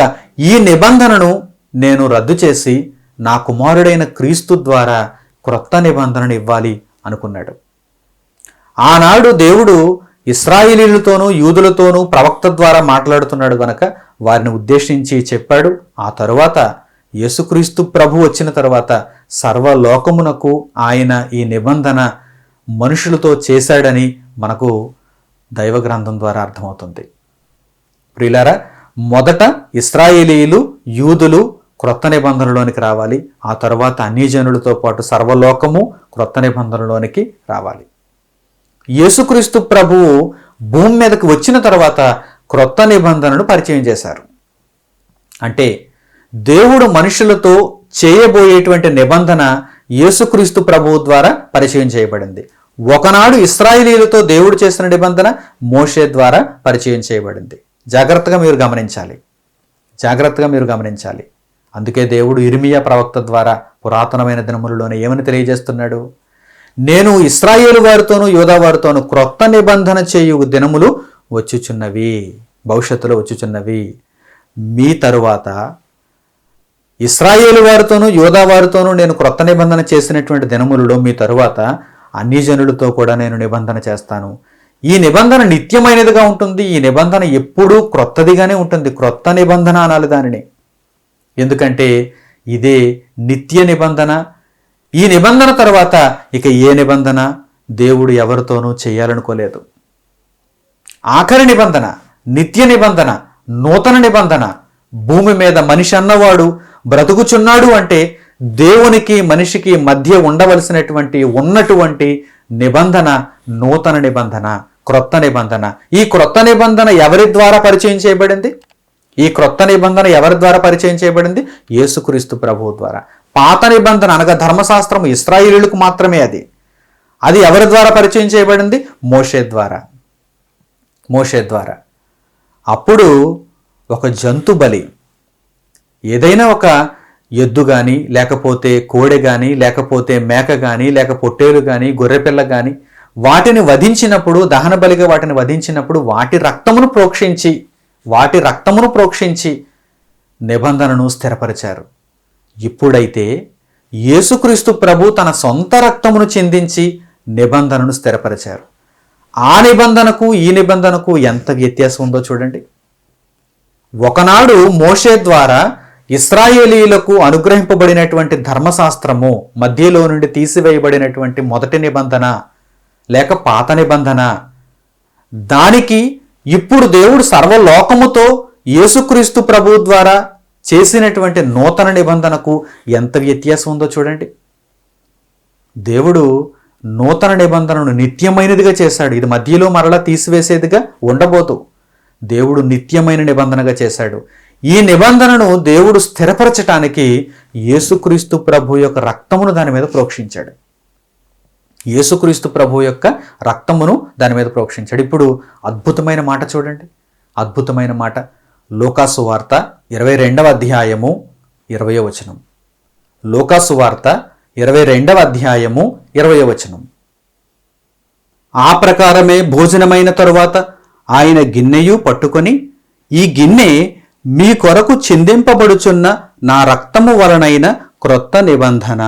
[SPEAKER 1] ఈ నిబంధనను నేను రద్దు చేసి నా కుమారుడైన క్రీస్తు ద్వారా క్రొత్త నిబంధనను ఇవ్వాలి అనుకున్నాడు. ఆనాడు దేవుడు ఇశ్రాయేలీయులతోనూ యూదులతోనూ ప్రవక్త ద్వారా మాట్లాడుతున్నాడు గనక వారిని ఉద్దేశించి చెప్పాడు. ఆ తరువాత యేసుక్రీస్తు ప్రభు వచ్చిన తర్వాత సర్వలోకమునకు ఆయన ఈ నిబంధన మనుషులతో చేశాడని మనకు దైవ గ్రంథం ద్వారా అర్థమవుతుంది. ప్రియులారా, మొదట ఇశ్రాయేలీయులు, యూదులు క్రొత్త నిబంధనలోనికి రావాలి. ఆ తర్వాత అన్యజనులతో పాటు సర్వలోకము క్రొత్త నిబంధనలోనికి రావాలి. యేసుక్రీస్తు ప్రభువు భూమి మీదకి వచ్చిన తర్వాత క్రొత్త నిబంధనను పరిచయం చేశారు. అంటే దేవుడు మనుషులతో చేయబోయేటువంటి నిబంధన యేసుక్రీస్తు ప్రభువు ద్వారా పరిచయం చేయబడింది. ఒకనాడు ఇశ్రాయేలీయులతో దేవుడు చేసిన నిబంధన మోషే ద్వారా పరిచయం చేయబడింది. జాగ్రత్తగా మీరు గమనించాలి. అందుకే దేవుడు ఇర్మియా ప్రవక్త ద్వారా పురాతనమైన దినములలోనే ఏమని తెలియజేస్తున్నాడు? నేను ఇశ్రాయేలు వారితోనూ యూదా వారితోనూ క్రొత్త నిబంధన చేయు దినములు వచ్చుచున్నవి, భవిష్యత్తులో వచ్చుచున్నవి. మీ తరువాత ఇశ్రాయేలు వారితోనూ యూదా వారితోనూ నేను క్రొత్త నిబంధన చేసినటువంటి దినములలో మీ తరువాత అన్ని జనులతో కూడా నేను నిబంధన చేస్తాను. ఈ నిబంధన నిత్యమైనదిగా ఉంటుంది. ఈ నిబంధన ఎప్పుడూ క్రొత్తదిగానే ఉంటుంది. క్రొత్త నిబంధన అనాలి దానిని. ఎందుకంటే ఇదే నిత్య నిబంధన. ఈ నిబంధన తర్వాత ఇక ఏ నిబంధన దేవుడు ఎవరితోనూ చేయాలనుకోలేదు. ఆఖరి నిబంధన, నిత్య నిబంధన, నూతన నిబంధన. భూమి మీద మనిషి అన్నవాడు బ్రతుకుచున్నాడు అంటే దేవునికి మనిషికి మధ్య ఉన్నటువంటి నిబంధన నూతన నిబంధన, క్రొత్త నిబంధన. ఈ క్రొత్త నిబంధన ఎవరి ద్వారా పరిచయం చేయబడింది? యేసుక్రీస్తు ప్రభువు ద్వారా. పాత నిబంధన అనగా ధర్మశాస్త్రం ఇశ్రాయేలీయులకు మాత్రమే. అది ఎవరి ద్వారా పరిచయం చేయబడింది? మోషే ద్వారా. అప్పుడు ఒక జంతు బలి, ఏదైనా ఒక ఎద్దు కానీ, లేకపోతే కోడె కానీ, లేకపోతే మేక కానీ, లేక పొట్టేలు కానీ, గొర్రెపిల్ల కానీ వాటిని వధించినప్పుడు, దహన బలిగా వాటిని వధించినప్పుడు వాటి రక్తమును ప్రోక్షించి నిబంధనను స్థిరపరిచారు. ఇప్పుడైతే యేసుక్రీస్తు ప్రభు తన సొంత రక్తమును చిందించి నిబంధనను స్థిరపరిచారు. ఆ నిబంధనకు ఈ నిబంధనకు ఎంత వ్యత్యాసం ఉందో చూడండి. ఒకనాడు మోషే ద్వారా ఇశ్రాయేలీయులకు అనుగ్రహింపబడినటువంటి ధర్మశాస్త్రము మధ్యలో నుండి తీసివేయబడినటువంటి మొదటి నిబంధన లేక పాత నిబంధన, దానికి ఇప్పుడు దేవుడు సర్వలోకముతో యేసుక్రీస్తు ప్రభు ద్వారా చేసినటువంటి నూతన నిబంధనకు ఎంత వ్యత్యాసం ఉందో చూడండి. దేవుడు నూతన నిబంధనను నిత్యమైనదిగా చేశాడు. ఇది మధ్యలో మరలా తీసివేసేదిగా ఉండబోతు. దేవుడు నిత్యమైన నిబంధనగా చేశాడు. ఈ నిబంధనను దేవుడు స్థిరపరచటానికి యేసుక్రీస్తు ప్రభు యొక్క రక్తమును దాని మీద ప్రోక్షించాడు. ఇప్పుడు అద్భుతమైన మాట చూడండి. అద్భుతమైన మాట. లూకాసు వార్త 22వ అధ్యాయము 20వ వచనం. లూకాసు వార్త 22వ అధ్యాయము 20వ వచనం. ఆ ప్రకారమే భోజనమైన తరువాత ఆయన గిన్నెయు పట్టుకొని, ఈ గిన్నె మీ కొరకు చిందింపబడుచున్న నా రక్తము వలనైన క్రొత్త నిబంధన.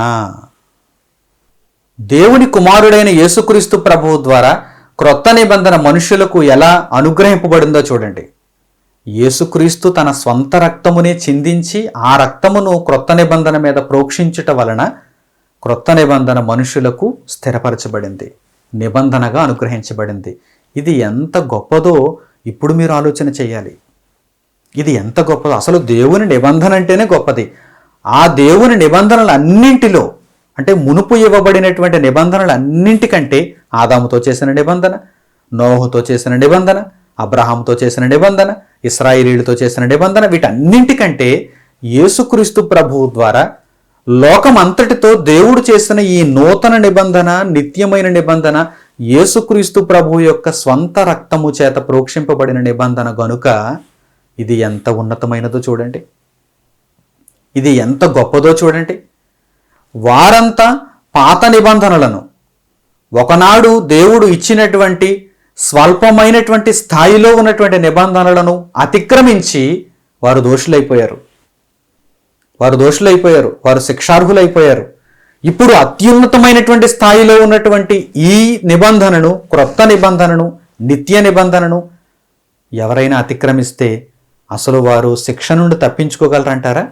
[SPEAKER 1] దేవుని కుమారుడైన యేసుక్రీస్తు ప్రభువు ద్వారా క్రొత్త నిబంధన మనుషులకు ఎలా అనుగ్రహింపబడిందో చూడండి. యేసుక్రీస్తు తన స్వంత రక్తమునే చిందించి ఆ రక్తమును క్రొత్త నిబంధన మీద ప్రోక్షించుట వలన క్రొత్త నిబంధన మనుషులకు స్థిరపరచబడింది, నిబంధనగా అనుగ్రహించబడింది. ఇది ఎంత గొప్పదో ఇప్పుడు మీరు ఆలోచన చేయాలి. ఇది ఎంత గొప్పదో! అసలు దేవుని నిబంధన అంటేనే గొప్పది. ఆ దేవుని నిబంధనలన్నింటిలో, అంటే మునుపు ఇవ్వబడినటువంటి నిబంధనలన్నింటికంటే ఆదాముతో చేసిన నిబంధన, నోహుతో చేసిన నిబంధన, అబ్రహాముతో చేసిన నిబంధన, ఇశ్రాయేలీయులతో చేసిన నిబంధన, వీటన్నింటికంటే యేసుక్రీస్తు ప్రభువు ద్వారా లోకమంతటితో దేవుడు చేసిన ఈ నూతన నిబంధన, నిత్యమైన నిబంధన, యేసుక్రీస్తు ప్రభువు యొక్క స్వంత రక్తము చేత ప్రోక్షింపబడిన నిబంధన గనుక ఇది ఎంత ఉన్నతమైనదో చూడండి. ఇది ఎంత గొప్పదో చూడండి. వారంతా పాత నిబంధనలను, ఒకనాడు దేవుడు ఇచ్చినటువంటి స్వల్పమైనటువంటి స్థాయిలో ఉన్నటువంటి నిబంధనలను అతిక్రమించి వారు దోషులైపోయారు, వారు శిక్షార్హులైపోయారు. ఇప్పుడు అత్యున్నతమైనటువంటి స్థాయిలో ఉన్నటువంటి ఈ నిబంధనను, క్రొత్త నిబంధనను, నిత్య నిబంధనను ఎవరైనా అతిక్రమిస్తే అసలు వారు శిక్ష నుండి తప్పించుకోగలరంటారా?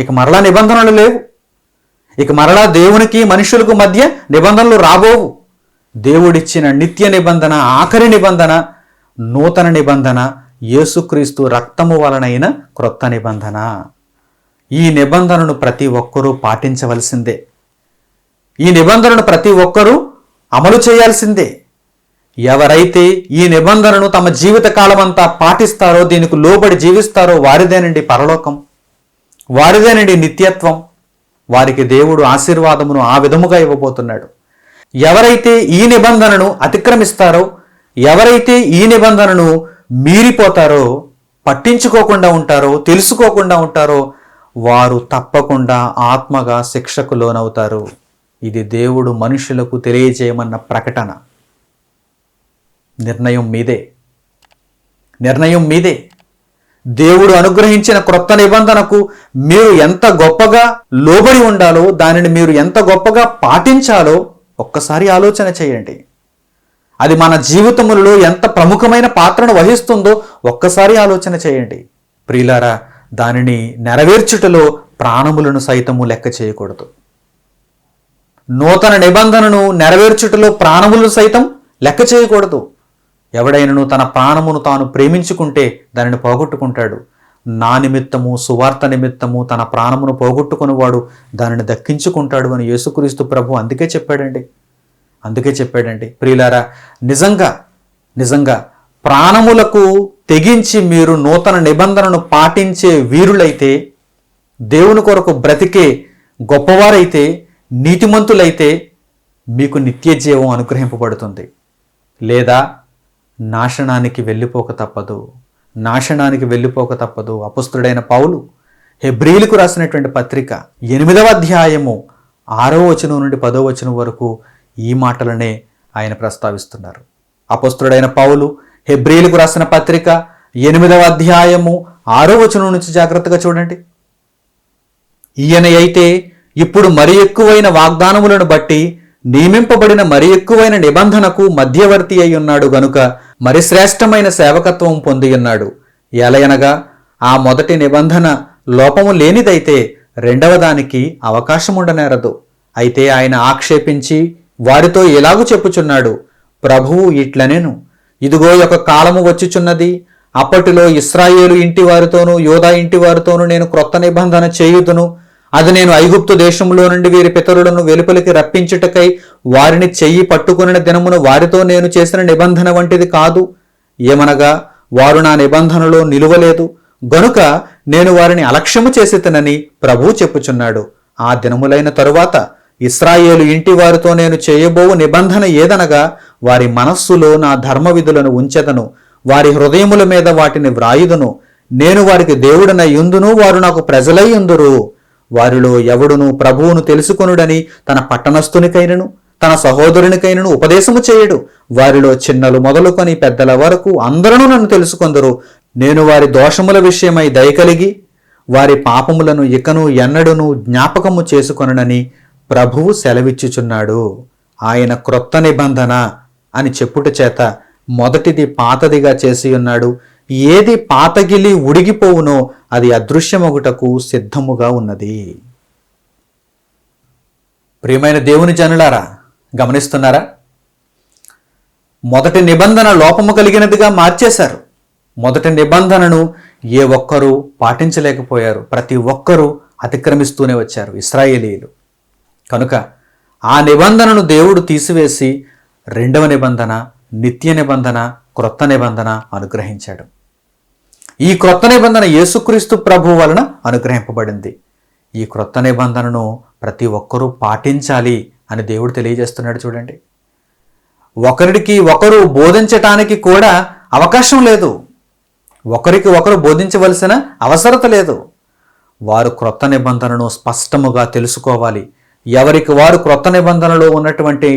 [SPEAKER 1] ఇక మరలా నిబంధనలు లేవు. ఇక మరలా దేవునికి మనుషులకు మధ్య నిబంధనలు రాబోవు. దేవుడిచ్చిన నిత్య నిబంధన, ఆఖరి నిబంధన, నూతన నిబంధన, యేసుక్రీస్తు రక్తము వలనైన క్రొత్త నిబంధన. ఈ నిబంధనను ప్రతి ఒక్కరూ పాటించవలసిందే. ఈ నిబంధనను ప్రతి ఒక్కరూ అమలు చేయాల్సిందే. ఎవరైతే ఈ నిబంధనను తమ జీవిత కాలమంతా పాటిస్తారో, దీనికి లోబడి జీవిస్తారో వారిదేనండి పరలోకం, వారిదేనండి నిత్యత్వం. వారికి దేవుడు ఆశీర్వాదమును ఆ విధముగా ఇవ్వబోతున్నాడు. ఎవరైతే ఈ నిబంధనను అతిక్రమిస్తారో, ఎవరైతే ఈ నిబంధనను మీరిపోతారో, పట్టించుకోకుండా ఉంటారో, తెలుసుకోకుండా ఉంటారో, వారు తప్పకుండా ఆత్మగా శిక్షకు లోనవుతారు. ఇది దేవుడు మనుషులకు తెలియజేయమన్న ప్రకటన. నిర్ణయం మీదే, నిర్ణయం మీదే. దేవుడు అనుగ్రహించిన క్రొత్త నిబంధనకు మీరు ఎంత గొప్పగా లోబడి ఉండాలో, దానిని మీరు ఎంత గొప్పగా పాటించాలో ఒక్కసారి ఆలోచన చేయండి. అది మన జీవితములలో ఎంత ప్రముఖమైన పాత్రను వహిస్తుందో ఒక్కసారి ఆలోచన చేయండి. ప్రియులారా, దానిని నెరవేర్చుటలో ప్రాణములను సైతము లెక్క చేయకూడదు. నూతన నిబంధనను నెరవేర్చుటలో ప్రాణములను సైతం లెక్క చేయకూడదు. ఎవడైనను తన ప్రాణమును తాను ప్రేమించుకుంటే దానిని పోగొట్టుకుంటాడు. నా నిమిత్తము, సువార్త నిమిత్తము తన ప్రాణమును పోగొట్టుకునేవాడు దానిని దక్కించుకుంటాడు అని యేసుక్రీస్తు ప్రభు అందుకే చెప్పాడండి. ప్రియులారా, నిజంగా ప్రాణములకు తెగించి మీరు నూతన నిబంధనను పాటించే వీరులైతే, దేవుని కొరకు బ్రతికే గొప్పవారైతే, నీతిమంతులైతే మీకు నిత్య జీవం అనుగ్రహింపబడుతుంది. లేదా నాశనానికి వెళ్ళిపోక తప్పదు. అపొస్తలుడైన పౌలు హెబ్రీయులకు రాసినటువంటి పత్రిక 8వ అధ్యాయము 6వ వచనం నుండి 10వ వచనం వరకు ఈ మాటలనే ఆయన ప్రస్తావిస్తున్నారు. అపొస్తలుడైన పౌలు హెబ్రీయులకు రాసిన పత్రిక 8వ అధ్యాయము 6వ వచనం నుంచి జాగ్రత్తగా చూడండి. ఈయన అయితే ఇప్పుడు మరి ఎక్కువైన వాగ్దానములను బట్టి నియమింపబడిన మరి ఎక్కువైన నిబంధనకు మధ్యవర్తి అయి ఉన్నాడు గనుక మరి శ్రేష్టమైన సేవకత్వం పొంది ఉన్నాడు. ఎలయనగా ఆ మొదటి నిబంధన లోపము లేనిదైతే రెండవ దానికి అవకాశముండనేరదు. అయితే ఆయన ఆక్షేపించి వారితో ఎలాగూ చెప్పుచున్నాడు, ప్రభువు ఇట్లనేను, ఇదిగో ఒక కాలము వచ్చుచున్నది, అప్పటిలో ఇశ్రాయేలు ఇంటి వారితోనూ యోధా ఇంటి వారితోనూ నేను క్రొత్త నిబంధన చేయుదును. అది నేను ఐగుప్తు దేశంలో నుండి వీరి పితరులను వెలుపలికి రప్పించుటకై వారిని చెయ్యి పట్టుకుని దినమున వారితో నేను చేసిన నిబంధన వంటిది కాదు. ఏమనగా వారు నా నిబంధనలో నిలువలేదు గనుక నేను వారిని అలక్ష్యము చేసేతనని ప్రభువు చెప్పుచున్నాడు. ఆ దినములైన తరువాత ఇశ్రాయేలు ఇంటి వారితో నేను చేయబోవు నిబంధన ఏదనగా వారి మనస్సులో నా ధర్మ విధులను ఉంచెదను, వారి హృదయముల మీద వాటిని వ్రాయుదును. నేను వారికి దేవుడనై యుందును, వారు నాకు ప్రజలై యుందురు. వారిలో ఎవడును ప్రభువును తెలుసుకొనుడని తన పట్టణస్థునికైనను తన సహోదరునికైనను ఉపదేశము చేయడు. వారిలో చిన్నలు మొదలుకొని పెద్దల వరకు అందరూ నన్ను తెలుసుకొందరు. నేను వారి దోషముల విషయమై దయకలిగి వారి పాపములను ఇకను ఎన్నడును జ్ఞాపకము చేసుకొననని ప్రభువు సెలవిచ్చుచున్నాడు. ఆయన క్రొత్త నిబంధన అని చెప్పుట చేత మొదటిది పాతదిగా చేసి ఉన్నాడు. ఏది పాతగిలి ఉడిగిపోవునో అది అదృశ్యమొగుటకు సిద్ధముగా ఉన్నది. ప్రియమైన దేవుని జనులారా, గమనిస్తున్నారా? మొదటి నిబంధన లోపము కలిగినదిగా మార్చేశారు. మొదటి నిబంధనను ఏ ఒక్కరూ పాటించలేకపోయారు. ప్రతి ఒక్కరూ అతిక్రమిస్తూనే వచ్చారు ఇశ్రాయేలీయులు. కనుక ఆ నిబంధనను దేవుడు తీసివేసి రెండవ నిబంధన, నిత్య నిబంధన, క్రొత్త నిబంధన అనుగ్రహించాడు. ఈ క్రొత్త నిబంధన యేసుక్రీస్తు ప్రభువు వలన అనుగ్రహింపబడింది. ఈ క్రొత్త నిబంధనను ప్రతి ఒక్కరూ పాటించాలి అని దేవుడు తెలియజేస్తున్నాడు. చూడండి, ఒకరికి ఒకరు బోధించటానికి కూడా అవకాశం లేదు. ఒకరికి ఒకరు బోధించవలసిన అవసరత లేదు. వారు క్రొత్త నిబంధనను స్పష్టముగా తెలుసుకోవాలి. ఎవరికి వారు క్రొత్త నిబంధనలో ఉన్నటువంటి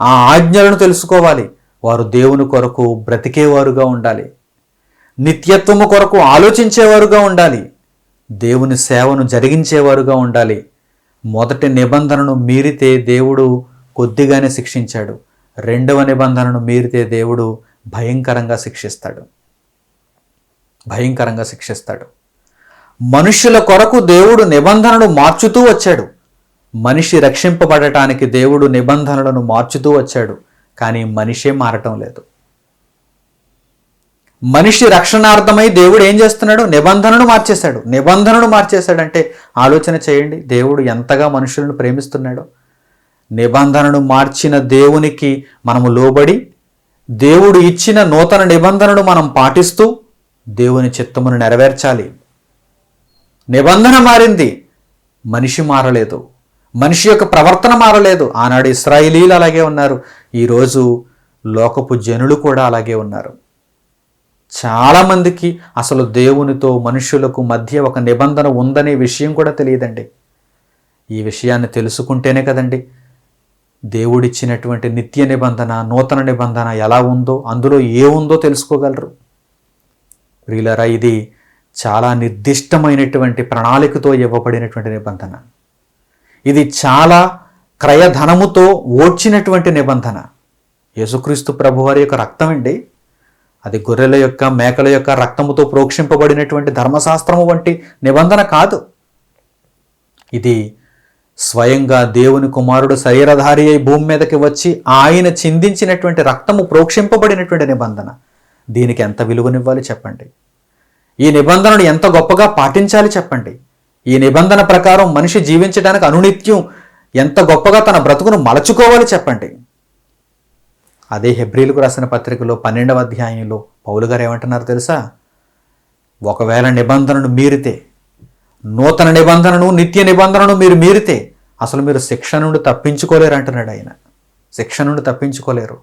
[SPEAKER 1] ఆ ఆజ్ఞలను తెలుసుకోవాలి. వారు దేవుని కొరకు బ్రతికేవారుగా ఉండాలి. నిత్యత్వము కొరకు ఆలోచించేవారుగా ఉండాలి. దేవుని సేవను జరిగించేవారుగా ఉండాలి. మొదటి నిబంధనను మీరితే దేవుడు కొద్దిగానే శిక్షించాడు. రెండవ నిబంధనను మీరితే దేవుడు భయంకరంగా శిక్షిస్తాడు. మనుష్యుల కొరకు దేవుడు నిబంధనను మార్చుతూ వచ్చాడు. మనిషి రక్షింపబడటానికి దేవుడు నిబంధనలను మార్చుతూ వచ్చాడు. కానీ మనిషే మారటం లేదు. మనిషి రక్షణార్థమై దేవుడు ఏం చేస్తున్నాడు? నిబంధనను మార్చేశాడంటే ఆలోచన చేయండి, దేవుడు ఎంతగా మనుషులను ప్రేమిస్తున్నాడో. నిబంధనను మార్చిన దేవునికి మనము లోబడి, దేవుడు ఇచ్చిన నూతన నిబంధనను మనం పాటిస్తూ దేవుని చిత్తమును నెరవేర్చాలి. నిబంధన మారింది, మనిషి మారలేదు. మనిషి యొక్క ప్రవర్తన మారలేదు. ఆనాడు ఇశ్రాయేలీలు అలాగే ఉన్నారు, ఈరోజు లోకపు జనులు కూడా అలాగే ఉన్నారు. చాలామందికి అసలు దేవునితో మనుషులకు మధ్య ఒక నిబంధన ఉందనే విషయం కూడా తెలియదండి. ఈ విషయాన్ని తెలుసుకుంటేనే కదండి దేవుడిచ్చినటువంటి నిత్య నిబంధన, నూతన నిబంధన ఎలా ఉందో, అందులో ఏముందో తెలుసుకోగలరు. ప్రియులారా, ఇది చాలా నిర్దిష్టమైనటువంటి ప్రణాళికతో ఇవ్వబడినటువంటి నిబంధన. ఇది చాలా క్రయధనముతో ఓడ్చినటువంటి నిబంధన. యేసుక్రీస్తు ప్రభువారి యొక్క రక్తం అండి, అది గొర్రెల యొక్క, మేకల యొక్క రక్తముతో ప్రోక్షింపబడినటువంటి ధర్మశాస్త్రము వంటి నిబంధన కాదు. ఇది స్వయంగా దేవుని కుమారుడు శరీరధారి అయి భూమి మీదకి వచ్చి ఆయన చిందించినటువంటి రక్తము ప్రోక్షింపబడినటువంటి నిబంధన. దీనికి ఎంత విలువనివ్వాలి చెప్పండి? ఈ నిబంధనను ఎంత గొప్పగా పాటించాలి చెప్పండి? ఈ నిబంధన ప్రకారం మనిషి జీవించడానికి అనునిత్యం ఎంత గొప్పగా తన బ్రతుకును మలచుకోవాలి చెప్పండి? అదే హెబ్రీలకు రాసిన పత్రికలో 12వ అధ్యాయంలో పౌలు గారు ఏమంటున్నారు తెలుసా? ఒకవేళ నిబంధనను మీరితే, నూతన నిబంధనను, నిత్య నిబంధనను మీరు మీరితే అసలు మీరు శిక్ష నుండి తప్పించుకోలేరు అంటున్నాడు ఆయన. శిక్ష నుండి తప్పించుకోలేరు.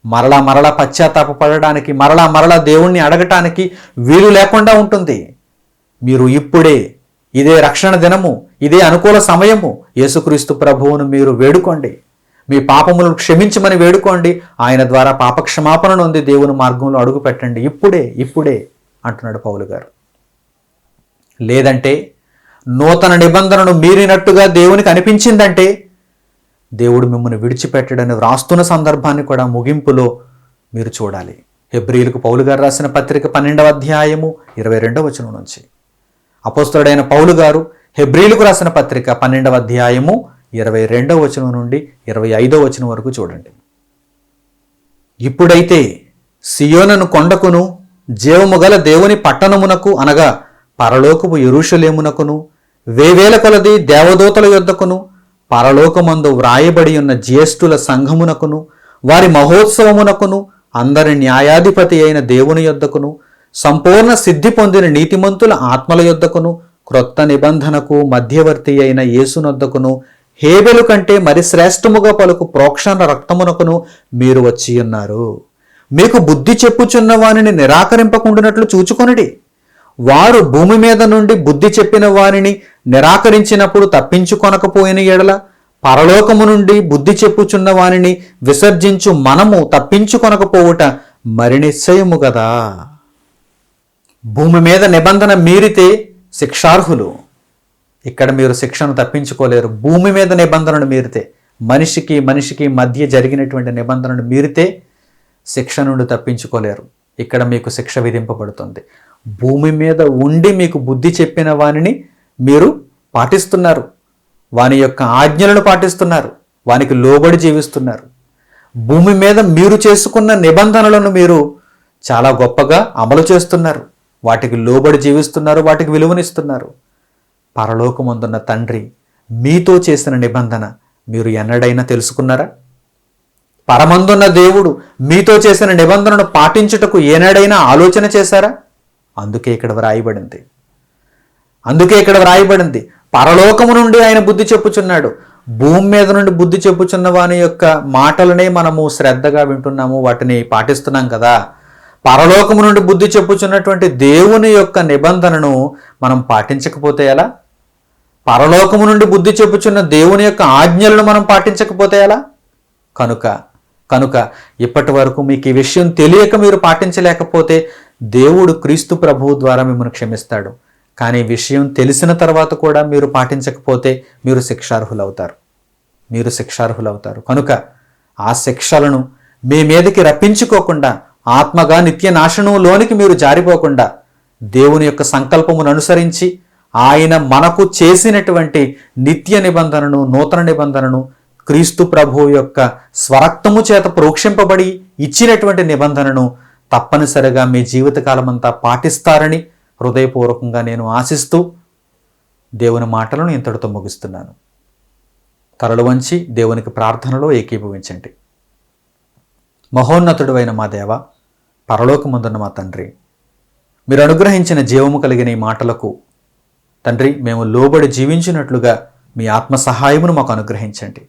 [SPEAKER 1] మరలా పశ్చాత్తాపపడడానికి, మరలా దేవుణ్ణి అడగటానికి వీలు లేకుండా ఉంటుంది. మీరు ఇప్పుడే, ఇదే రక్షణ దినము, ఇదే అనుకూల సమయము, యేసుక్రీస్తు ప్రభువును మీరు వేడుకోండి. మీ పాపములను క్షమించమని వేడుకోండి. ఆయన ద్వారా పాపక్షమాపణ నొంది దేవుని మార్గంలో అడుగు పెట్టండి. ఇప్పుడే అంటున్నాడు పౌలు గారు. లేదంటే నూతన నిబంధనను మీరినట్టుగా దేవునికి అనిపించిందంటే దేవుడు మిమ్మల్ని విడిచిపెట్టడని వ్రాస్తున్న సందర్భాన్ని కూడా ముగింపులో మీరు చూడాలి. హెబ్రీలకు పౌలు గారు రాసిన పత్రిక 12వ అధ్యాయము 22వ వచనం నుంచి. అపోస్తలుడైన పౌలు గారు హెబ్రీలకు రాసిన పత్రిక 12వ అధ్యాయము 22వ వచనం నుండి 25వ వచనం వరకు చూడండి. ఇప్పుడైతే సియోనును కొండకును, జీవము గల దేవుని పట్టణమునకు అనగా పరలోకపు యెరూషలేమునకును, వేవేల కొలది దేవదూతల యొద్దకును, పరలోకమందు వ్రాయబడి ఉన్న జ్యేష్ఠుల సంఘమునకును, వారి మహోత్సవమునకును, అందరి న్యాయాధిపతి అయిన దేవుని యొద్దకును, సంపూర్ణ సిద్ధి పొందిన నీతిమంతుల ఆత్మల యొద్దకును, క్రొత్త నిబంధనకు మధ్యవర్తి అయిన యేసునొద్దకును, హేబెలు కంటే మరి శ్రేష్టముగా పలుకు ప్రోక్షణ రక్తమునకును మీరు వచ్చి ఉన్నారు. మీకు బుద్ధి చెప్పుచున్న వానిని నిరాకరింపకుండానట్లు చూచుకొనుడి. వారు భూమి మీద నుండి బుద్ధి చెప్పిన వారిని నిరాకరించినప్పుడు తప్పించుకొనకపోయిన ఎడల, పరలోకము నుండి బుద్ధి చెప్పుచున్న వానిని విసర్జించు మనము తప్పించుకొనకపోవుట మరి నిశ్చయము గదా. భూమి మీద నిబంధన మీరితే శిక్షార్హులు. ఇక్కడ మీరు శిక్షను తప్పించుకోలేరు. భూమి మీద నిబంధనను మీరితే, మనిషికి మధ్య జరిగినటువంటి నిబంధనను మీరితే శిక్ష నుండి తప్పించుకోలేరు. ఇక్కడ మీకు శిక్ష విధింపబడుతుంది. భూమి మీద ఉండి మీకు బుద్ధి చెప్పిన వానిని మీరు పాటిస్తున్నారు, వాని యొక్క ఆజ్ఞలను పాటిస్తున్నారు, వానికి లోబడి జీవిస్తున్నారు. భూమి మీద మీరు చేసుకున్న నిబంధనలను మీరు చాలా గొప్పగా అమలు చేస్తున్నారు, వాటికి లోబడి జీవిస్తున్నారు, వాటికి విలువనిస్తున్నారు. పరలోకమందున్న తండ్రి మీతో చేసిన నిబంధన మీరు ఎన్నడైనా తెలుసుకున్నారా? పరమందున్న దేవుడు మీతో చేసిన నిబంధనను పాటించుటకు ఏనాడైనా ఆలోచన చేశారా? అందుకే ఇక్కడ వ్రాయబడింది. పరలోకము నుండి ఆయన బుద్ధి చెప్పుచున్నాడు. భూమి మీద నుండి బుద్ధి చెప్పుచున్న వాని యొక్క మాటలనే మనము శ్రద్ధగా వింటున్నాము, వాటిని పాటిస్తున్నాం కదా. పరలోకము నుండి బుద్ధి చెప్పుచున్నటువంటి దేవుని యొక్క నిబంధనను మనం పాటించకపోతే ఎలా? పరలోకము నుండి బుద్ధి చెప్పుచున్న దేవుని యొక్క ఆజ్ఞలను మనం పాటించకపోతే ఎలా? కనుక ఇప్పటి వరకు మీకు ఈ విషయం తెలియక మీరు పాటించలేకపోతే దేవుడు క్రీస్తు ప్రభువు ద్వారా మిమ్మల్ని క్షమిస్తాడు. కానీ విషయం తెలిసిన తర్వాత కూడా మీరు పాటించకపోతే మీరు శిక్షార్హులవుతారు. కనుక ఆ శిక్షలను మీ మీదకి రప్పించుకోకుండా, ఆత్మగా నిత్య నాశనంలోనికి మీరు జారిపోకుండా, దేవుని యొక్క సంకల్పమును అనుసరించి ఆయన మనకు చేసినటువంటి నిత్య నిబంధనను, నూతన నిబంధనను, క్రీస్తు ప్రభువు యొక్క స్వరక్తము చేత ప్రోక్షింపబడి ఇచ్చినటువంటి నిబంధనను తప్పనిసరిగా మీ జీవితకాలమంతా పాటిస్తారని హృదయపూర్వకంగా నేను ఆశిస్తూ దేవుని మాటలను ఇంతటితో ముగిస్తున్నాను. తలలు వంచి దేవునికి ప్రార్థనలో ఏకీభవించండి. మహోన్నతుడైన మా దేవ, పరలోకమందున్న మా తండ్రి, మీరు అనుగ్రహించిన జీవము కలిగిన ఈ మాటలకు తండ్రి మేము లోబడి జీవించినట్లుగా మీ ఆత్మ సహాయమును మాకు అనుగ్రహించండి.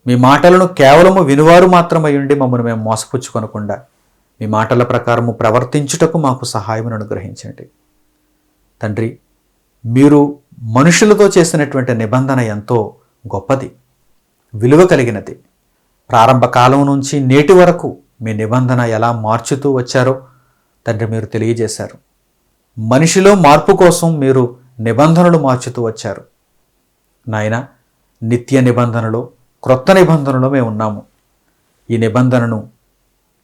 [SPEAKER 1] మీ మాటలను కేవలము వినువారు మాత్రమై ఉండి మమ్మల్ని మేము మోసపుచ్చుకొనకుండా మీ మాటల ప్రకారము ప్రవర్తించుటకు మాకు సహాయమును అనుగ్రహించండి. తండ్రి, మీరు మనుషులతో చేసినటువంటి నిబంధన ఎంతో గొప్పది, విలువ కలిగినది. ప్రారంభ కాలం నుంచి నేటి వరకు మీ నిబంధన ఎలా మార్చుతూ వచ్చారో తండ్రి మీరు తెలియజేశారు. మనిషిలో మార్పు కోసం మీరు నిబంధనలు మార్చుతూ వచ్చారు. నాయన, నిత్య నిబంధనలో, క్రొత్త నిబంధనలో మేము ఉన్నాము. ఈ నిబంధనను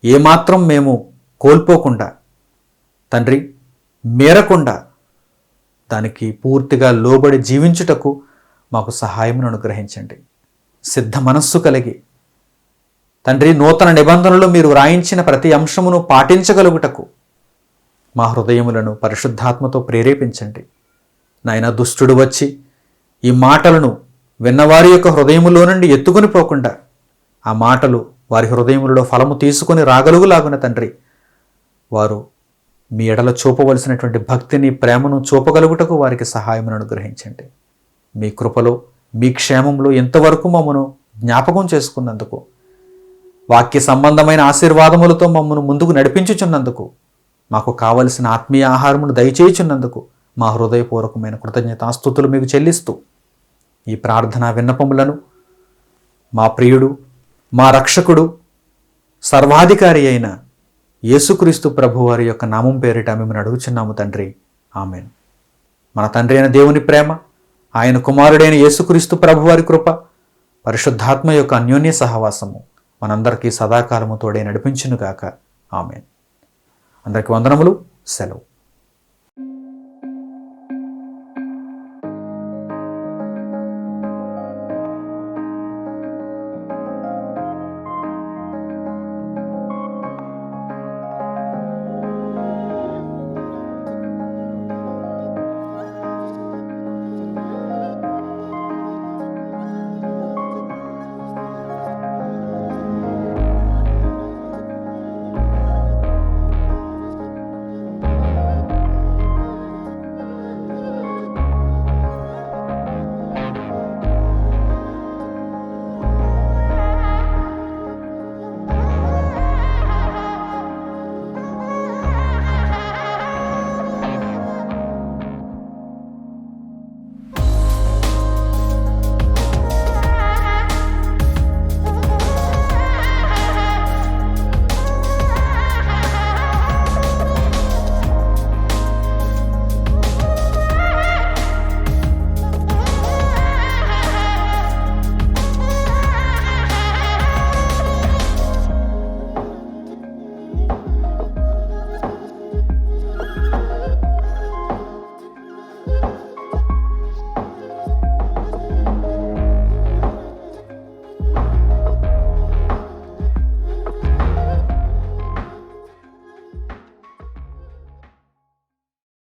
[SPEAKER 1] ఏమాత్రం మేము కోల్పోకుండా తండ్రి, మేరకుండా దానికి పూర్తిగా లోబడి జీవించుటకు మాకు సహాయమును అనుగ్రహించండి. సిద్ధ మనస్సు కలిగి తండ్రి, నూతన నిబంధనలు మీరు వ్రాయించిన ప్రతి అంశమును పాటించగలుగుటకు మా హృదయములను పరిశుద్ధాత్మతో ప్రేరేపించండి. నాయన, దుష్టుడు వచ్చి ఈ మాటలను విన్నవారి యొక్క హృదయములో నుండి ఎత్తుకొని పోకుండా ఆ మాటలు వారి హృదయములలో ఫలము తీసుకొని రాగలుగులాగున తండ్రి, వారు మీ ఎడల చూపవలసినటువంటి భక్తిని, ప్రేమను చూపగలుగుటకు వారికి సహాయమును అనుగ్రహించండి. మీ కృపలో, మీ క్షేమంలో ఎంతవరకు మమ్మను జ్ఞాపకం చేసుకున్నందుకు, వాక్య సంబంధమైన ఆశీర్వాదములతో మమ్మను ముందుకు నడిపించుచున్నందుకు, మాకు కావలసిన ఆత్మీయ ఆహారమును దయచేయుచున్నందుకు మా హృదయపూర్వకమైన కృతజ్ఞతాస్తుతులు మీకు చెల్లిస్తూ ఈ ప్రార్థనా విన్నపములను మా ప్రియుడు, మా రక్షకుడు, సర్వాధికారి అయిన యేసుక్రీస్తు ప్రభువారి యొక్క నామం పేరిట మేము అడుగుచున్నాము తండ్రి. ఆమెన్. మన తండ్రి అయిన దేవుని ప్రేమ, ఆయన కుమారుడైన యేసుక్రీస్తు ప్రభువారి కృప, పరిశుద్ధాత్మ యొక్క అన్యోన్య సహవాసము మనందరికీ సదాకాలము తోడే నడిపించునుగాక. ఆమెన్. అందరికీ వందనములు. సెలవు.